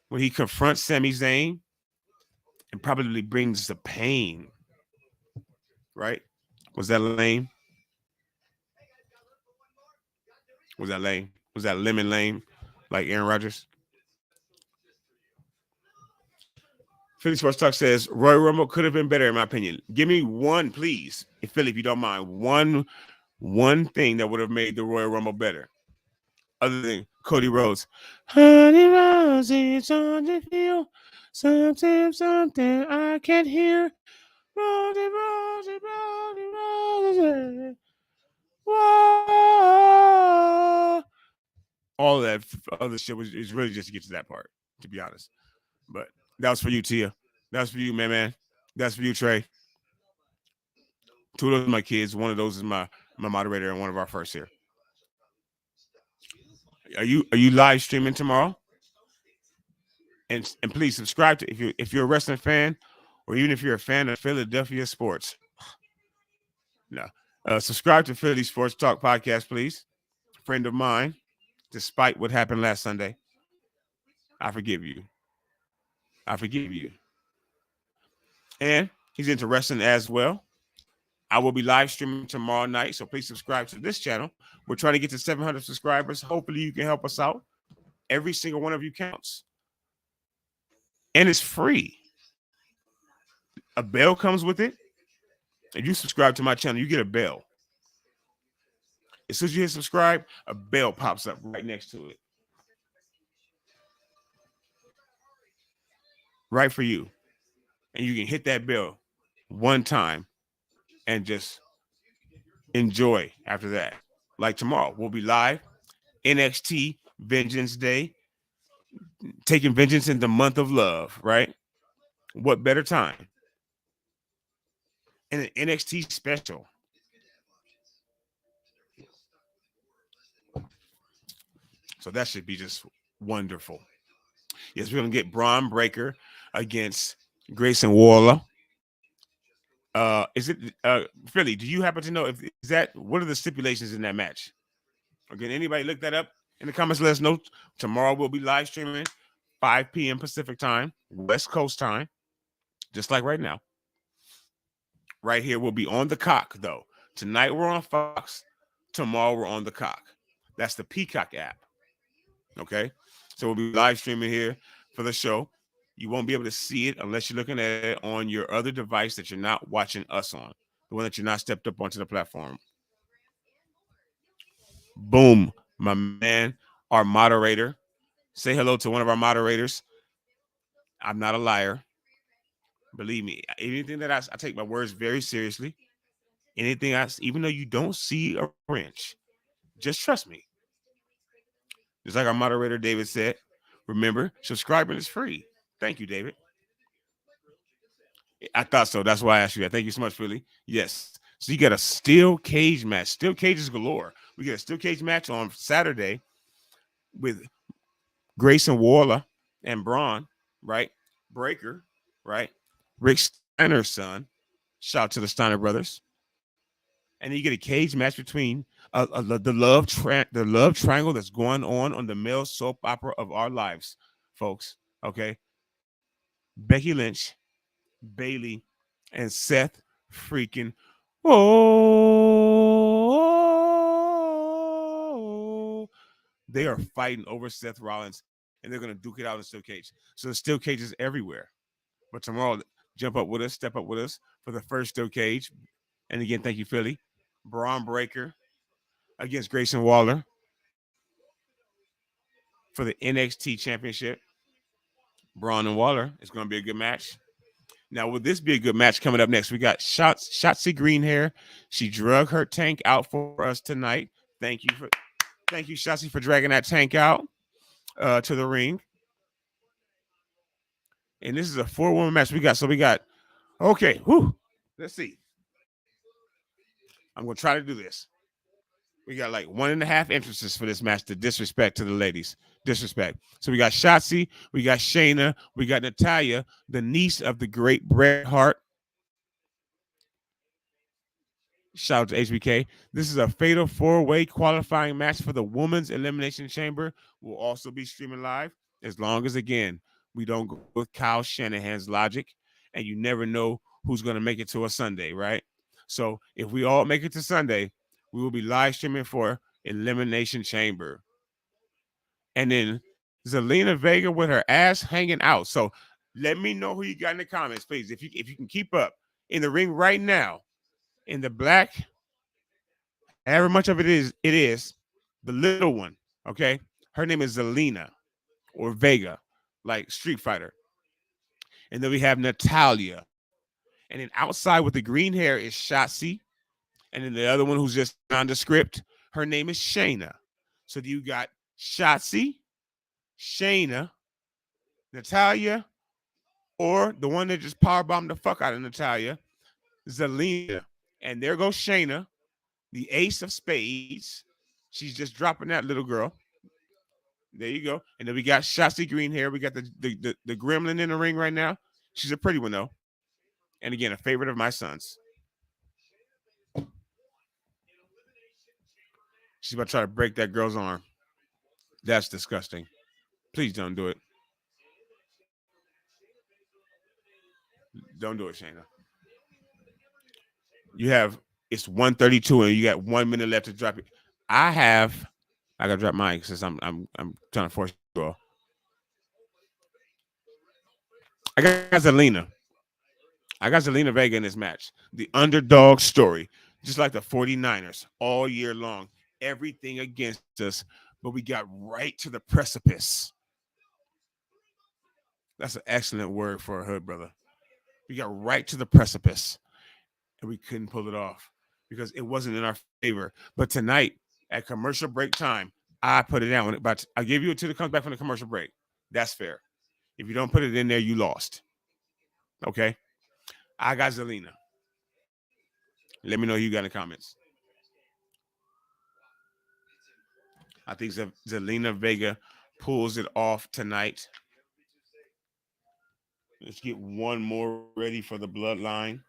When he confronts Sami Zayn and probably brings the pain. Right? Was that lame? Was that lame? Was that lemon lame? Like Aaron Rodgers? Philly Sports Talk says Royal Rumble could have been better, in my opinion. Give me one, please, Philly, if you don't mind. One thing that would have made the Royal Rumble better. Other than Cody Rhodes. Honey Rose, it's on the field. Something I can't hear. Rose. Whoa. All that other shit is really just to get to that part, to be honest. But that was for you, Tia. That's for you, man. That's for you, Trey. Two of those are my kids. One of those is my moderator and one of our first here. Are you live streaming tomorrow? And please subscribe to if you're a wrestling fan, or even if you're a fan of Philadelphia sports. No, subscribe to Philly Sports Talk podcast, please. Friend of mine, despite what happened last Sunday, I forgive you. I forgive you. And he's into wrestling as well. I will be live streaming tomorrow night, so please subscribe to this channel. We're trying to get to 700 subscribers. Hopefully, you can help us out. Every single one of you counts. And it's free. A bell comes with it. If you subscribe to my channel, you get a bell. As soon as you hit subscribe, a bell pops up right next to it. Right for you. And you can hit that bell one time and just enjoy after that. Like tomorrow, we'll be live. NXT Vengeance Day. Taking vengeance in the month of love, right? What better time? And an NXT special. So that should be just wonderful. Yes, we're going to get Braun Breaker against Grayson Waller. Is it Philly? Do you happen to know what are the stipulations in that match? Again, anybody look that up in the comments? Let us know. Tomorrow we'll be live streaming 5 p.m. Pacific time, West Coast time, just like right now. Right here, we'll be on the Cock though. Tonight we're on Fox. Tomorrow we're on the Cock. That's the Peacock app. Okay, so we'll be live streaming here for the show. You won't be able to see it unless you're looking at it on your other device that you're not watching us on, the one that you're not stepped up onto the platform. Boom, my man, our moderator. Say hello to one of our moderators. I'm not a liar. Believe me, anything that I take my words very seriously. Anything even though you don't see a wrench, just trust me. Just like our moderator David said, remember, subscribing is free. Thank you, David. I thought so. That's why I asked you that. Thank you so much, Philly. Yes. So you got a steel cage match. Steel cages galore. We get a steel cage match on Saturday with Grayson Waller and Braun, right? Breaker, right? Rick Steiner's son. Shout out to the Steiner brothers. And then you get a cage match between the love triangle that's going on the male soap opera of our lives, folks. Okay, Becky Lynch, Bailey, and Seth freaking. Oh, they are fighting over Seth Rollins, and they're gonna duke it out in the steel cage. So the steel cage is everywhere. But tomorrow, jump up with us, step up with us for the first steel cage. And again, thank you, Philly. Braun Breaker against Grayson Waller for the NXT Championship. Braun and Waller is going to be a good match. Now, will this be a good match coming up next? We got Shotzi Green Hair. She drug her tank out for us tonight. Thank you, Shotzi, for dragging that tank out to the ring. And this is a 4-woman match. We got okay. Whew, let's see. I'm gonna try to do this. We got like 1.5 entrances for this match. The disrespect to the ladies. Disrespect. So we got Shotzi, we got Shayna, we got Natalya, the niece of the great Bret Hart. Shout out to HBK. This is a fatal 4-way qualifying match for the Women's Elimination Chamber. We'll also be streaming live as long as, again, we don't go with Kyle Shanahan's logic, and you never know who's going to make it to a Sunday, right? So if we all make it to Sunday, we will be live streaming for Elimination Chamber. And then Zelina Vega with her ass hanging out. So let me know who you got in the comments, please. If you can keep up in the ring right now, in the black, however much of it is the little one. Okay, her name is Zelina or Vega, like Street Fighter. And then we have Natalya. And then outside with the green hair is Shotzi. And then the other one who's just nondescript, her name is Shayna. So you got Shotzi, Shayna, Natalya, or the one that just powerbombed the fuck out of Natalya, Zelina. And there goes Shayna, the ace of spades. She's just dropping that little girl. There you go. And then we got Shotzi Green Hair. We got the gremlin in the ring right now. She's a pretty one, though. And again, a favorite of my son's. She's about to try to break that girl's arm. That's disgusting. Please don't do it. Don't do it, Shayna. It's 1:32 and you got 1 minute left to drop it. I gotta drop mine since I'm trying to force you all. I got Zelina Vega in this match. The underdog story, just like the 49ers all year long. Everything against us, but we got right to the precipice. That's an excellent word for a hood brother. We got right to the precipice, and we couldn't pull it off because it wasn't in our favor. But tonight, at commercial break time, I put it down. But I give you until it comes back from the commercial break. That's fair. If you don't put it in there, you lost. Okay? I got Zelina. Let me know who you got in the comments. I think Zelina Vega pulls it off tonight. Let's get one more ready for the bloodline.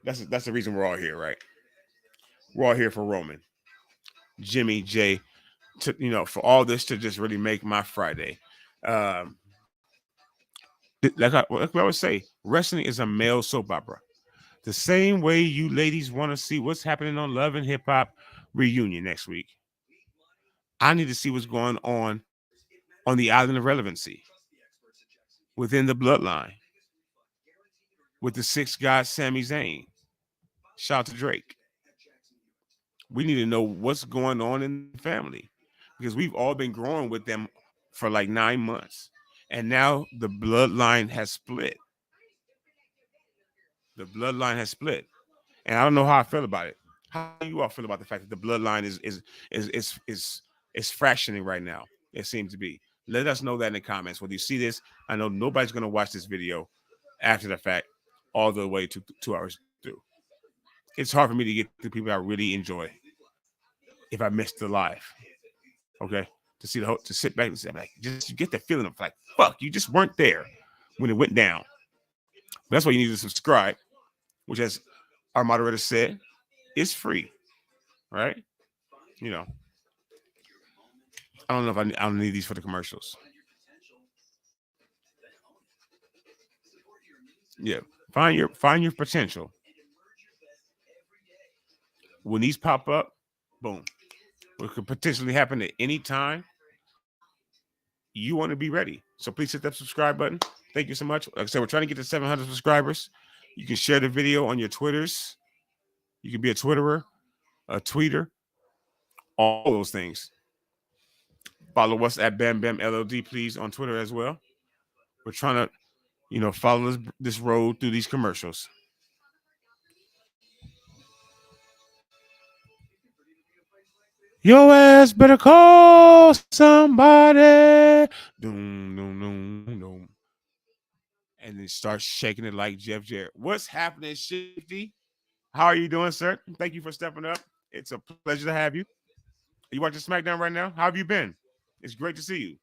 That's the reason we're all here, right? We're all here for Roman, Jimmy, Jay, for all this to just really make my Friday. Like I always say, wrestling is a male soap opera. The same way you ladies want to see what's happening on Love and Hip Hop Reunion next week. I need to see what's going on the island of relevancy within the bloodline with the 6 God Sami Zayn. Shout out to Drake. We need to know what's going on in the family because we've all been growing with them for like 9 months. And now the bloodline has split. The bloodline has split. And I don't know how I feel about it. How do you all feel about the fact that the bloodline is fractioning right now? It seems to be. Let us know that in the comments. Whether you see this, I know nobody's going to watch this video after the fact all the way to 2 hours through. It's hard for me to get the people I really enjoy if I missed the live. Okay? To sit back and say, like, just you get the feeling of like, fuck, you just weren't there when it went down. But that's why you need to subscribe, which, as our moderator said, is free. Right? I don't know if I don't need these for the commercials. Yeah. Find your potential. When these pop up, boom. What could potentially happen at any time. You want to be ready. So please hit that subscribe button. Thank you so much. Like I said, we're trying to get to 700 subscribers. You can share the video on your Twitters. You can be a Twitterer, a tweeter, all those things. Follow us at Bam Bam LLD, please, on Twitter as well. We're trying to follow this road through these commercials. Your ass better call somebody. Doom, doom, doom, doom. And then start shaking it like Jeff Jarrett. What's happening, Shifty? How are you doing, sir? Thank you for stepping up. It's a pleasure to have you. Are you watching SmackDown right now? How have you been? It's great to see you.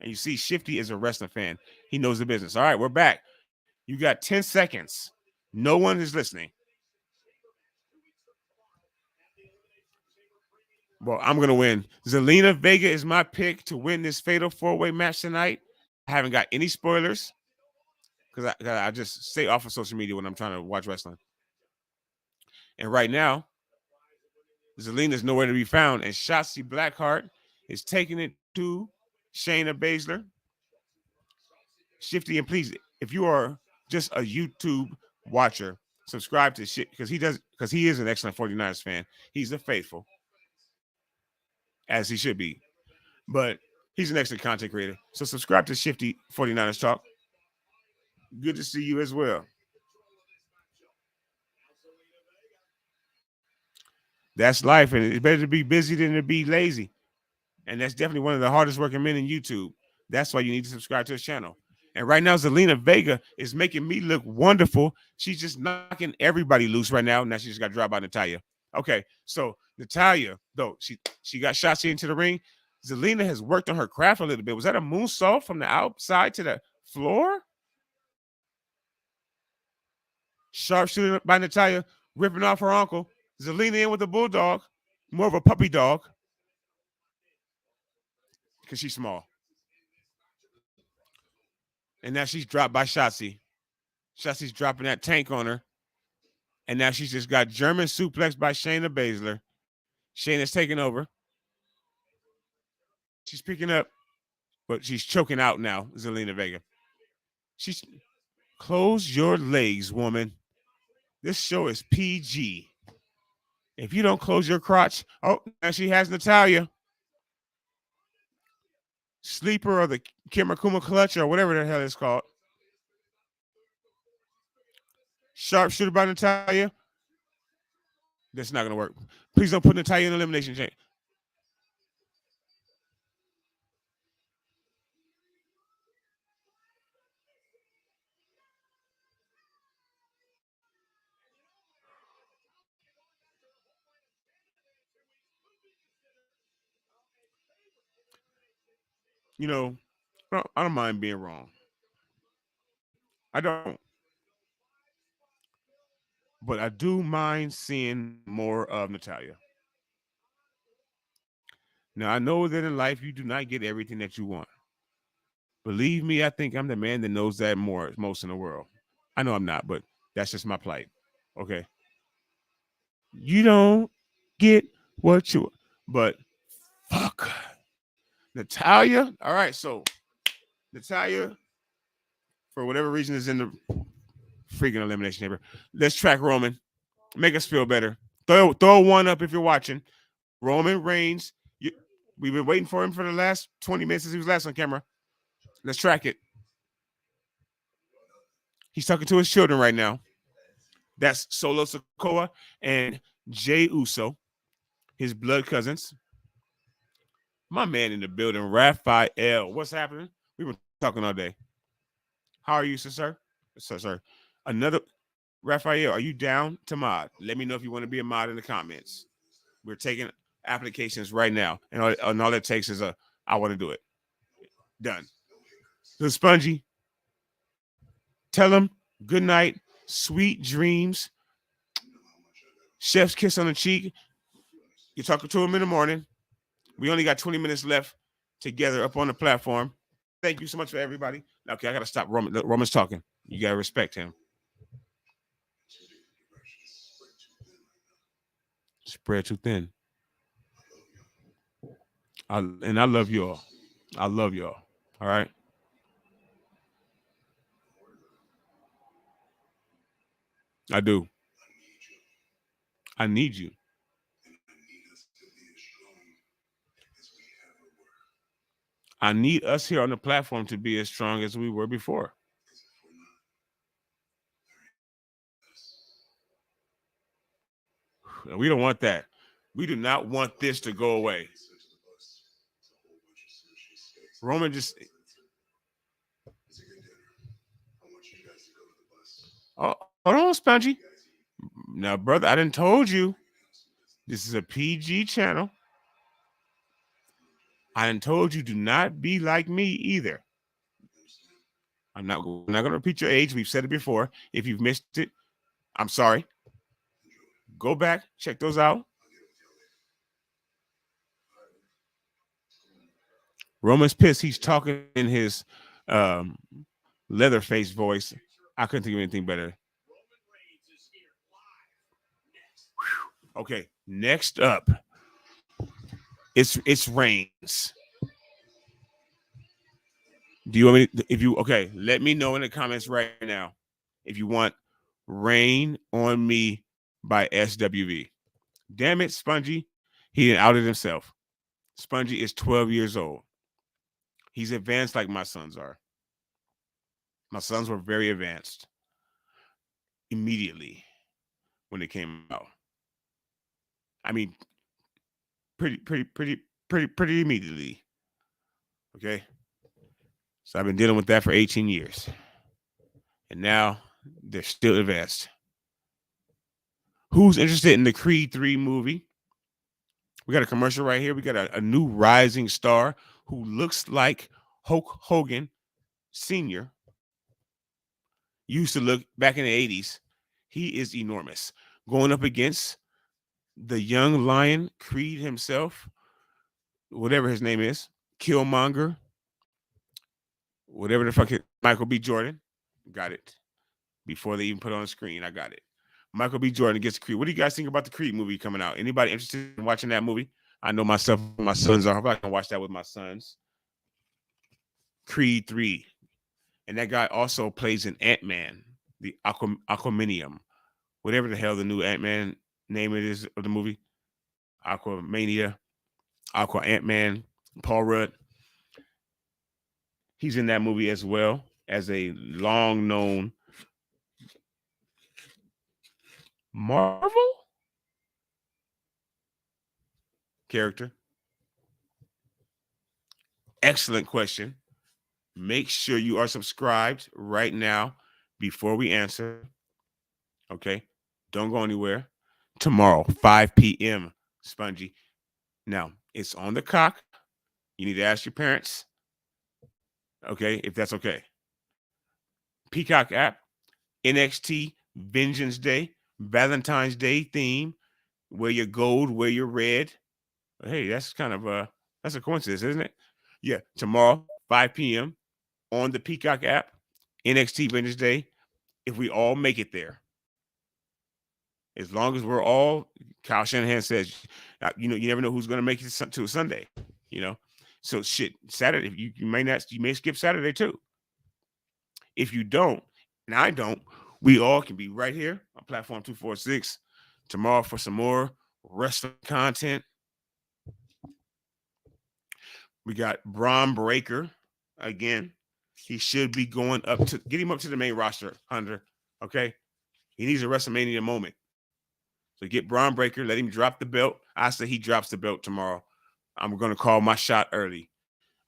And you see, Shifty is a wrestling fan. He knows the business. All right, we're back. You got 10 seconds. No one is listening. Well, I'm going to win. Zelina Vega is my pick to win this fatal four-way match tonight. I haven't got any spoilers because I just stay off of social media when I'm trying to watch wrestling. And right now, Zelina is nowhere to be found. And Shotzi Blackheart is taking it to Shayna Baszler. Shifty, and please, if you are just a YouTube watcher, subscribe to shit because he is an excellent 49ers fan. He's a faithful, as he should be. But he's an excellent content creator. So subscribe to Shifty 49ers Talk. Good to see you as well. That's life, and it's better to be busy than to be lazy. And that's definitely one of the hardest working men in YouTube. That's why you need to subscribe to his channel. And right now, Zelina Vega is making me look wonderful. She's just knocking everybody loose right now. Now she just got dropped by Natalya. Okay, so Natalya, though, she got Shotzi into the ring. Zelina has worked on her craft a little bit. Was that a moonsault from the outside to the floor? Sharpshooter by Natalya, ripping off her uncle. Zelina in with a bulldog, more of a puppy dog, because she's small. And now she's dropped by Shotzi. Shotzi's dropping that tank on her. And now she's just got German suplex by Shayna Baszler. Shayna's taking over. She's picking up, but she's choking out now, Zelina Vega. She's close your legs, woman. This show is PG. If you don't close your crotch, oh, now she has Natalya. Sleeper or the Kimakuma clutch or whatever the hell it's called. Sharpshooter by Natalya. That's not going to work. Please don't put Natalya in elimination chamber. I don't mind being wrong. I don't. But I do mind seeing more of Natalya. Now, I know that in life you do not get everything that you want. Believe me, I think I'm the man that knows that most in the world. I know I'm not, but that's just my plight. Okay. You don't get what you, but fuck. Natalya. All right. So Natalya, for whatever reason, is in the freaking elimination chamber. Let's track Roman. Make us feel better. Throw one up if you're watching. Roman Reigns. We've been waiting for him for the last 20 minutes since he was last on camera. Let's track it. He's talking to his children right now. That's Solo Sikoa and Jey Uso, his blood cousins. My man in the building, Raphael. What's happening? We've been talking all day. How are you, sir? Sir. Another Raphael, are you down to mod? Let me know if you want to be a mod in the comments. We're taking applications right now. And all it takes is I want to do it. Done. So Spongy, tell him good night, sweet dreams. Chef's kiss on the cheek. You're talking to him in the morning. We only got 20 minutes left together up on the platform. Thank you so much for everybody. Okay, I got to stop. Roman's talking. You got to respect him. Spread too thin. I love y'all. I love y'all. All right. I do. I need you. I need us here on the platform to be as strong as we were before. We don't want that. We do not want this to go away. Roman just. Oh, hold on, Spongy. Now, brother, I done told you this is a PG channel. I done told you do not be like me either. I'm not going to repeat your age. We've said it before. If you've missed it, I'm sorry. Go back, check those out. Roman's pissed. He's talking in his Leatherface voice. I couldn't think of anything better. Okay, next up, it's Reigns. Do you want me? Let me know in the comments right now if you want Rain on Me by SWV. Damn it, Spongy. He outed himself. Spongy is 12 years old. He's advanced like my sons are. My sons were very advanced immediately when it came out. I mean, pretty immediately. Okay. So I've been dealing with that for 18 years. And now they're still advanced. Who's interested in the Creed 3 movie? We got a commercial right here. We got a new rising star who looks like Hulk Hogan Sr. Used to look back in the 80s. He is enormous. Going up against the young lion, Creed himself, whatever his name is, Killmonger, whatever the fuck it, Michael B. Jordan. Got it. Before they even put it on the screen, I got it. Michael B. Jordan against Creed. What do you guys think about the Creed movie coming out? Anybody interested in watching that movie? I know myself, my sons are. I can watch that with my sons. Creed 3. And that guy also plays in Ant-Man, the Aquamanium. Whatever the hell the new Ant-Man name it is of the movie. Aquamania, Ant-Man, Paul Rudd. He's in that movie as well as a long-known Marvel character. Excellent question. Make sure you are subscribed right now before we answer. Okay? Don't go anywhere. Tomorrow, 5 p.m., Spongy. Now, it's on the cock. You need to ask your parents. Okay? If that's okay. Peacock app, NXT Vengeance Day, Valentine's Day theme. Wear your gold, wear your red. Hey, that's kind of that's a coincidence, isn't it? Yeah, tomorrow, 5 p.m. on the Peacock app, NXT Vengeance Day. If we all make it there, as long as we're all, Kyle Shanahan says, you never know who's going to make it to a Sunday, So shit, Saturday, you may skip Saturday too. If you don't, and I don't, we all can be right here on Platform 246 tomorrow for some more wrestling content. We got Braun Breaker again. He should be going get him up to the main roster, Hunter. Okay. He needs a WrestleMania moment. So get Braun Breaker, let him drop the belt. I say he drops the belt tomorrow. I'm going to call my shot early.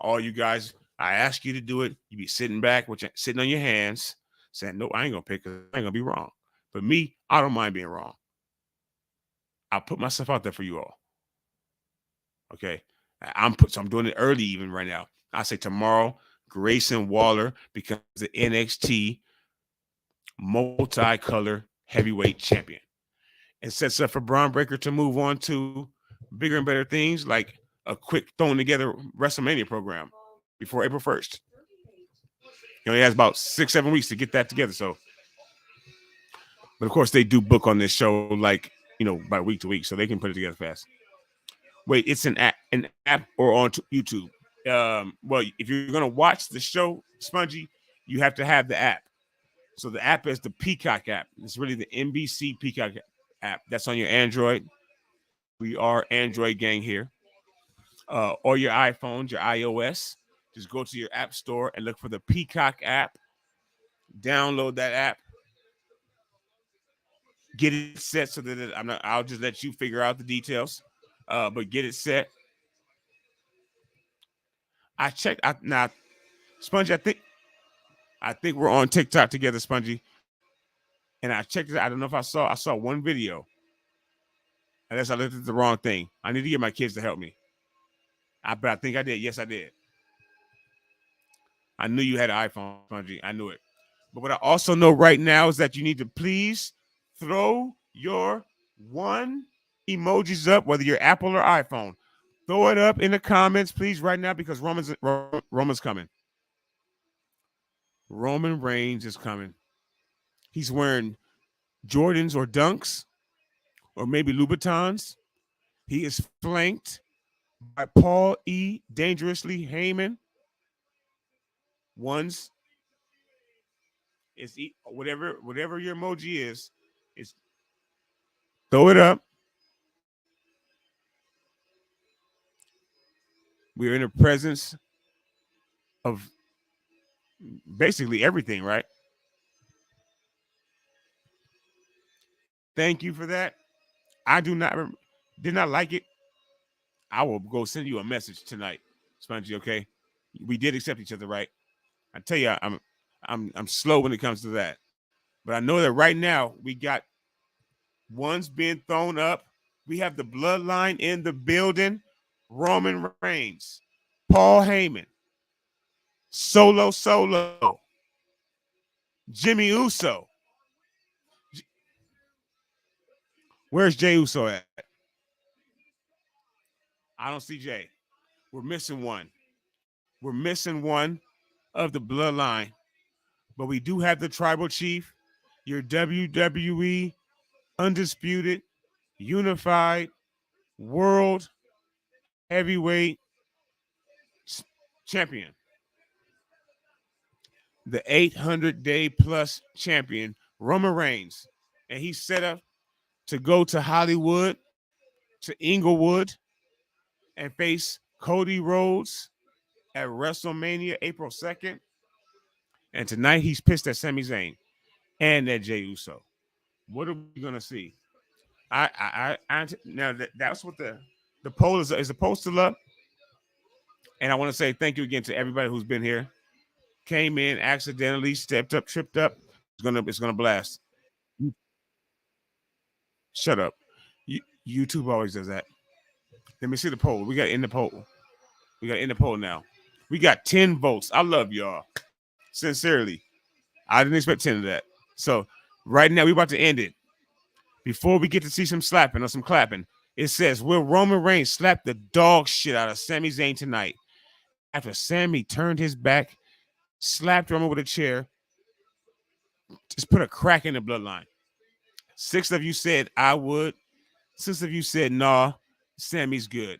All you guys, I ask you to do it. You be sitting back, sitting on your hands, saying, no, I ain't going to pick it. I ain't going to be wrong. But me, I don't mind being wrong. I'll put myself out there for you all. Okay. So I'm doing it early even right now. I say tomorrow, Grayson Waller becomes the NXT multicolor heavyweight champion. It sets up for Braun Breaker to move on to bigger and better things, like a quick thrown together WrestleMania program before April 1st. He only has about 6-7 weeks to get that together. So, but of course they do book on this show, like, by week to week, so they can put it together fast. Wait, it's an app or on YouTube. Well, if you're going to watch the show, Spongy, you have to have the app. So the app is the Peacock app. It's really the NBC Peacock app. That's on your Android. We are Android gang here. Or your iPhones, your iOS. Just go to your app store and look for the Peacock app. Download that app. get it set so that I'll just let you figure out the details. But get it set. I checked. Now, Spongy, I think we're on TikTok together, Spongy. And I checked it. I don't know if I saw one video. Unless I looked at the wrong thing. I need to get my kids to help me. But I think I did. Yes, I did. I knew you had an iPhone, Spongy. I knew it. But what I also know right now is that you need to please throw your one emojis up, whether you're Apple or iPhone. Throw it up in the comments, please, right now, because Roman's coming. Roman Reigns is coming. He's wearing Jordans or Dunks, or maybe Louboutins. He is flanked by Paul E. Dangerously Heyman. One's is whatever your emoji is throw it up. We're in the presence of basically everything, right? Thank you for that. I did not like it. I will go send you a message tonight, Spongy. Okay, we did accept each other, right? I tell you, I'm slow when it comes to that, but I know that right now we got one's being thrown up. We have the bloodline in the building. Roman Reigns, Paul Heyman, Solo, Jimmy Uso. Where's Jay Uso at? I don't see Jay. We're missing one. We're missing one of the bloodline. But we do have the tribal chief, your WWE undisputed, unified, world heavyweight champion. The 800-day plus champion, Roman Reigns. And he's set up to go to Hollywood, to Inglewood, and face Cody Rhodes at WrestleMania April 2nd. And tonight he's pissed at Sami Zayn and at Jey Uso. What are we gonna see? Now that's what the poll is a poll still up. And I want to say thank you again to everybody who's been here. Came in accidentally, stepped up, tripped up. It's gonna blast. Shut up. YouTube always does that. Let me see the poll. We got in the poll. Now. We got 10 votes. I love y'all. Sincerely. I didn't expect 10 of that. So right now, we're about to end it. Before we get to see some slapping or some clapping, it says, will Roman Reigns slap the dog shit out of Sami Zayn tonight? After Sami turned his back, slapped Roman with a chair, just put a crack in the bloodline. 6 of you said, I would. 6 of you said, nah, Sami's good.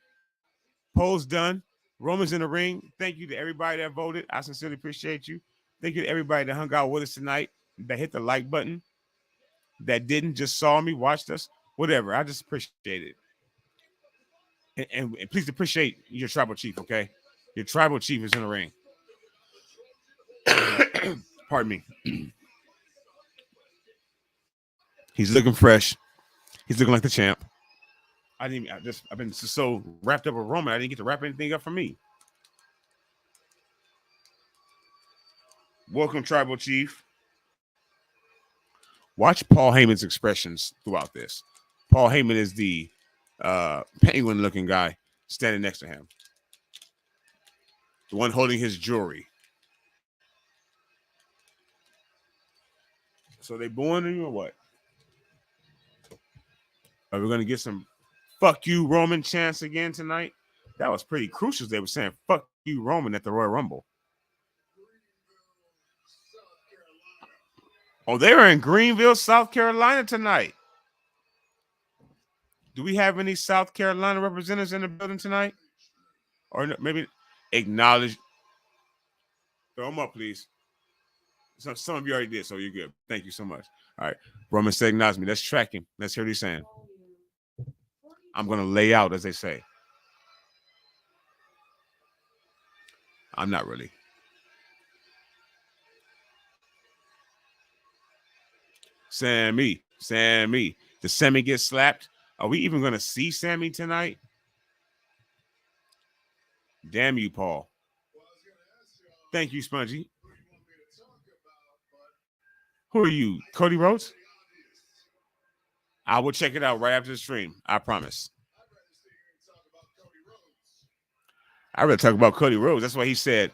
Poll's done. Roman's in the ring. Thank you to everybody that voted. I sincerely appreciate you. Thank you to everybody that hung out with us tonight, that hit the like button, that didn't, just saw me, watched us, whatever. I just appreciate it. And please appreciate your tribal chief, okay? Your tribal chief is in the ring. Pardon me. He's looking fresh. He's looking like the champ. I've been so wrapped up with Roman, I didn't get to wrap anything up for me. Welcome, tribal chief. Watch Paul Heyman's expressions throughout this. Paul Heyman is the penguin-looking guy standing next to him. The one holding his jewelry. So they booing you or what? Are we going to get some fuck you Roman chants again tonight? That was pretty crucial. They were saying fuck you Roman at the Royal Rumble. Oh, they were in Greenville, South Carolina tonight. Do we have any South Carolina representatives in the building tonight? Or maybe acknowledge. Throw them up, please. Some of you already did, so you're good. Thank you so much. All right. Roman said acknowledge me. Let's track him. Let's hear what he's saying. I'm going to lay out, as they say. I'm not really. Sami Sami. Does Sami get slapped? Are we even going to see Sami tonight? Damn you, Paul. Thank you, Spongy. Who are you, Cody Rhodes? I will check it out right after the stream. I promise. I'd rather talk about Cody Rhodes. That's why he said,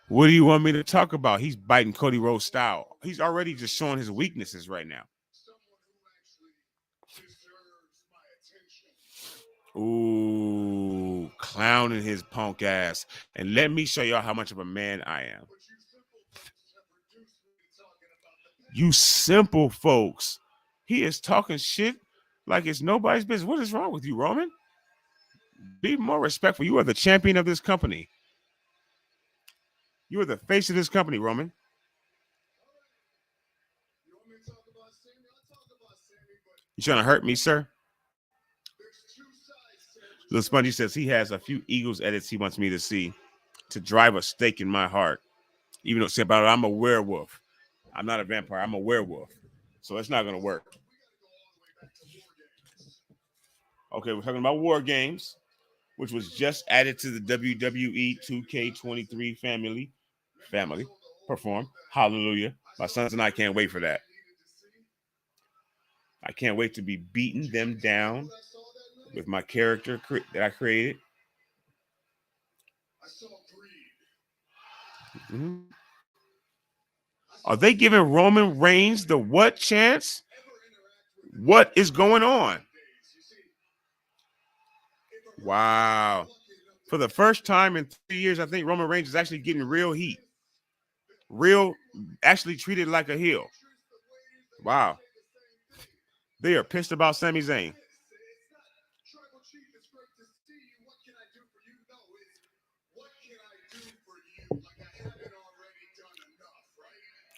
what do you want me to talk about? He's biting Cody Rhodes style. He's already just showing his weaknesses right now. Ooh, clowning his punk ass. And let me show y'all how much of a man I am. You simple folks. He is talking shit like it's nobody's business. What is wrong with you, Roman? Be more respectful. You are the champion of this company. You are the face of this company, Roman. You trying to hurt me, sir? Little Spongy says he has a few Eagles edits he wants me to see to drive a stake in my heart. Even though say about it, I'm a werewolf. I'm not a vampire. I'm a werewolf. So it's not going to work. Okay, we're talking about War Games, which was just added to the WWE 2K23 family. Perform. Hallelujah. My sons and I can't wait for that. I can't wait to be beating them down with my character that I created. Mm-hmm. Are they giving Roman Reigns the what chance? What is going on? Wow. For the first time in 3 years, I think Roman Reigns is actually getting real heat. Actually treated like a heel. Wow. They are pissed about Sami Zayn.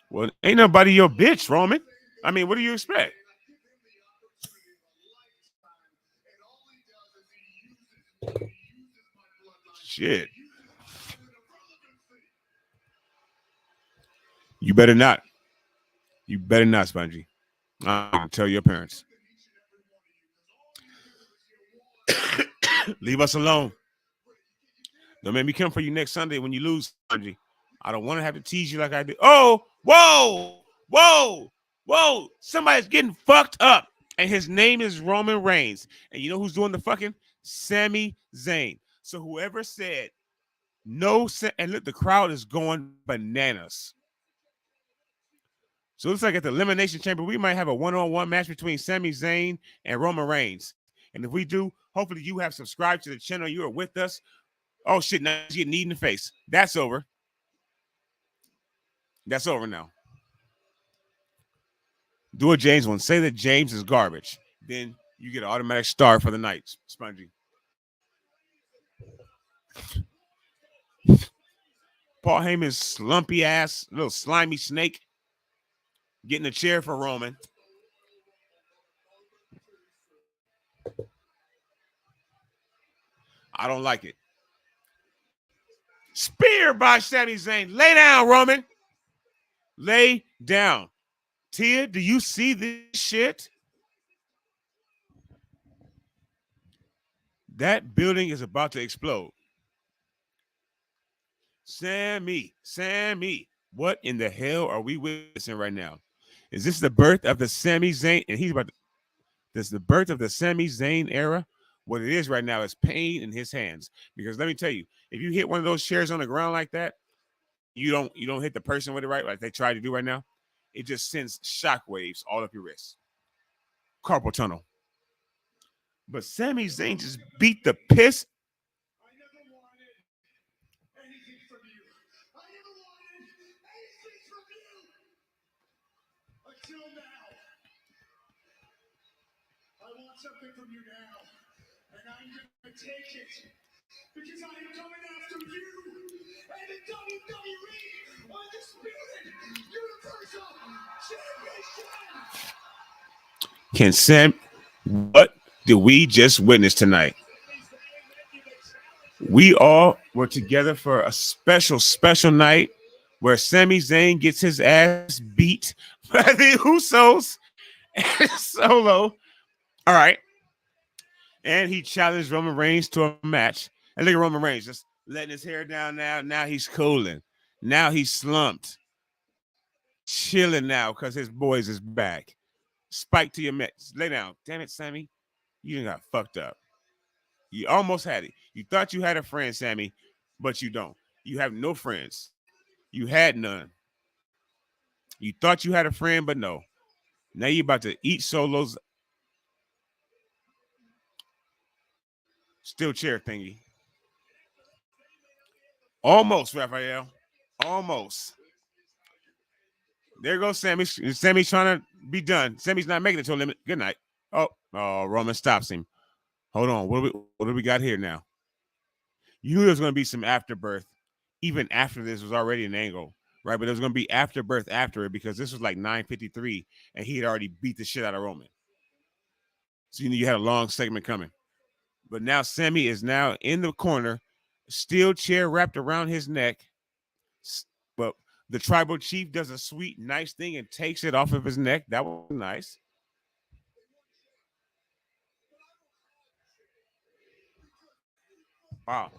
Well, ain't nobody your bitch, Roman. I mean, what do you expect? Shit. You better not. You better not, Spongy. I'm going to tell your parents. Leave us alone. Don't make me come for you next Sunday when you lose, Spongy. I don't want to have to tease you like I did. Oh, whoa, whoa, whoa. Somebody's getting fucked up. And his name is Roman Reigns. And you know who's doing the fucking? Sami Zayn. So whoever said no, and look, the crowd is going bananas. So it looks like at the Elimination Chamber, we might have a one-on-one match between Sami Zayn and Roman Reigns. And if we do, hopefully you have subscribed to the channel. You are with us. Oh, shit, now you get kneed in the face. That's over. That's over now. Do a James one. Say that James is garbage. Then you get an automatic star for the night, Spongy. Paul Heyman's slumpy ass, little slimy snake, getting a chair for Roman. I don't like it. Spear by Sami Zayn. Lay down, Roman. Lay down. Tia, do you see this shit? That building is about to explode. Sami, what in the hell are we witnessing right now? Is this the birth of the Sami Zayn? And this is the birth of the Sami Zayn era? What it is right now is pain in his hands. Because let me tell you, if you hit one of those chairs on the ground like that, you don't hit the person with it right, like they try to do right now. It just sends shockwaves all up your wrist. Carpal tunnel. But Sami Zayn just beat the piss. I never wanted anything from you. I never wanted anything from you. Until now. I want something from you now. And I'm going to take it. Because I am coming after you. And the WWE Undisputed Universal Championship. What did we just witness tonight? We all were together for a special night where Sami Zayn gets his ass beat by the Usos Solo. All right. And he challenged Roman Reigns to a match. And look at Roman Reigns just letting his hair down now. Now he's cooling. Now he's slumped. Chilling now because his boys is back. Spike to your Mets. Lay down. Damn it, Sami. You done got fucked up. You almost had it. You thought you had a friend, Sami, but you don't. You have no friends. You had none. You thought you had a friend, but no. Now you about to eat Solo's steel chair thingy. Almost, Raphael. Almost. There goes Sami. Sami's trying to be done. Sami's not making it to a limit. Good night. Oh, Roman stops him. Hold on. What do we got here now? You knew there was going to be some afterbirth. Even after this was already an angle, right? But there was going to be afterbirth after it because this was like 9:53 and he had already beat the shit out of Roman. So you knew you had a long segment coming. But now Sami is now in the corner, steel chair wrapped around his neck. But the tribal chief does a sweet, nice thing and takes it off of his neck. That was nice. Wow.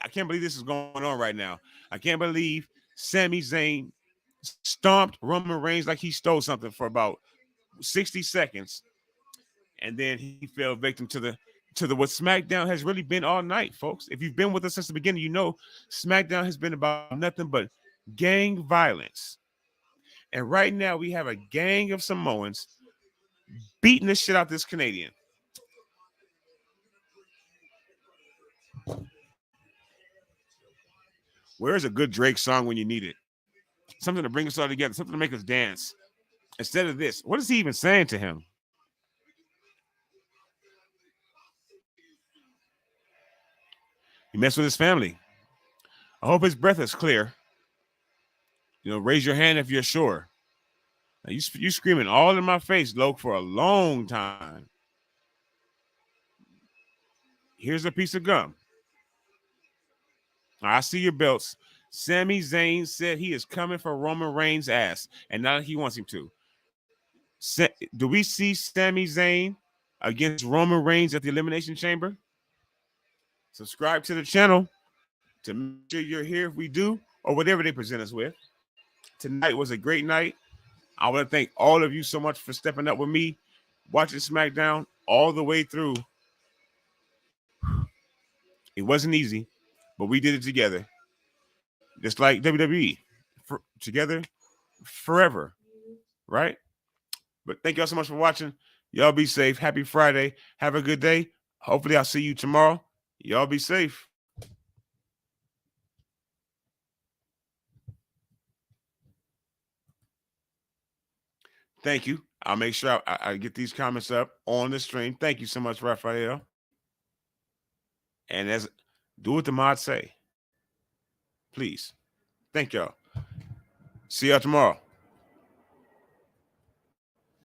I can't believe this is going on right now. I can't believe Sami Zayn stomped Roman Reigns like he stole something for about 60 seconds. And then he fell victim to the what SmackDown has really been all night, folks. If you've been with us since the beginning, you know SmackDown has been about nothing but gang violence. And right now we have a gang of Samoans beating the shit out this Canadian. Where's a good Drake song when you need it? Something to bring us all together, something to make us dance. Instead of this, what is he even saying to him? He messed with his family. I hope his breath is clear. You know, raise your hand if you're sure. Now, you screaming all in my face, Loke, for a long time. Here's a piece of gum. I see your belts. Sami Zayn said he is coming for Roman Reigns' ass, and now he wants him to. Do we see Sami Zayn against Roman Reigns at the Elimination Chamber? Subscribe to the channel to make sure you're here if we do, or whatever they present us with. Tonight was a great night. I want to thank all of you so much for stepping up with me, watching SmackDown all the way through. It wasn't easy, but we did it together. Just like WWE, together forever, right? But thank y'all so much for watching. Y'all be safe. Happy Friday. Have a good day. Hopefully I'll see you tomorrow. Y'all be safe. Thank you. I'll make sure I get these comments up on the stream. Thank you so much, Raphael. And do what the mods say. Please. Thank y'all. See y'all tomorrow.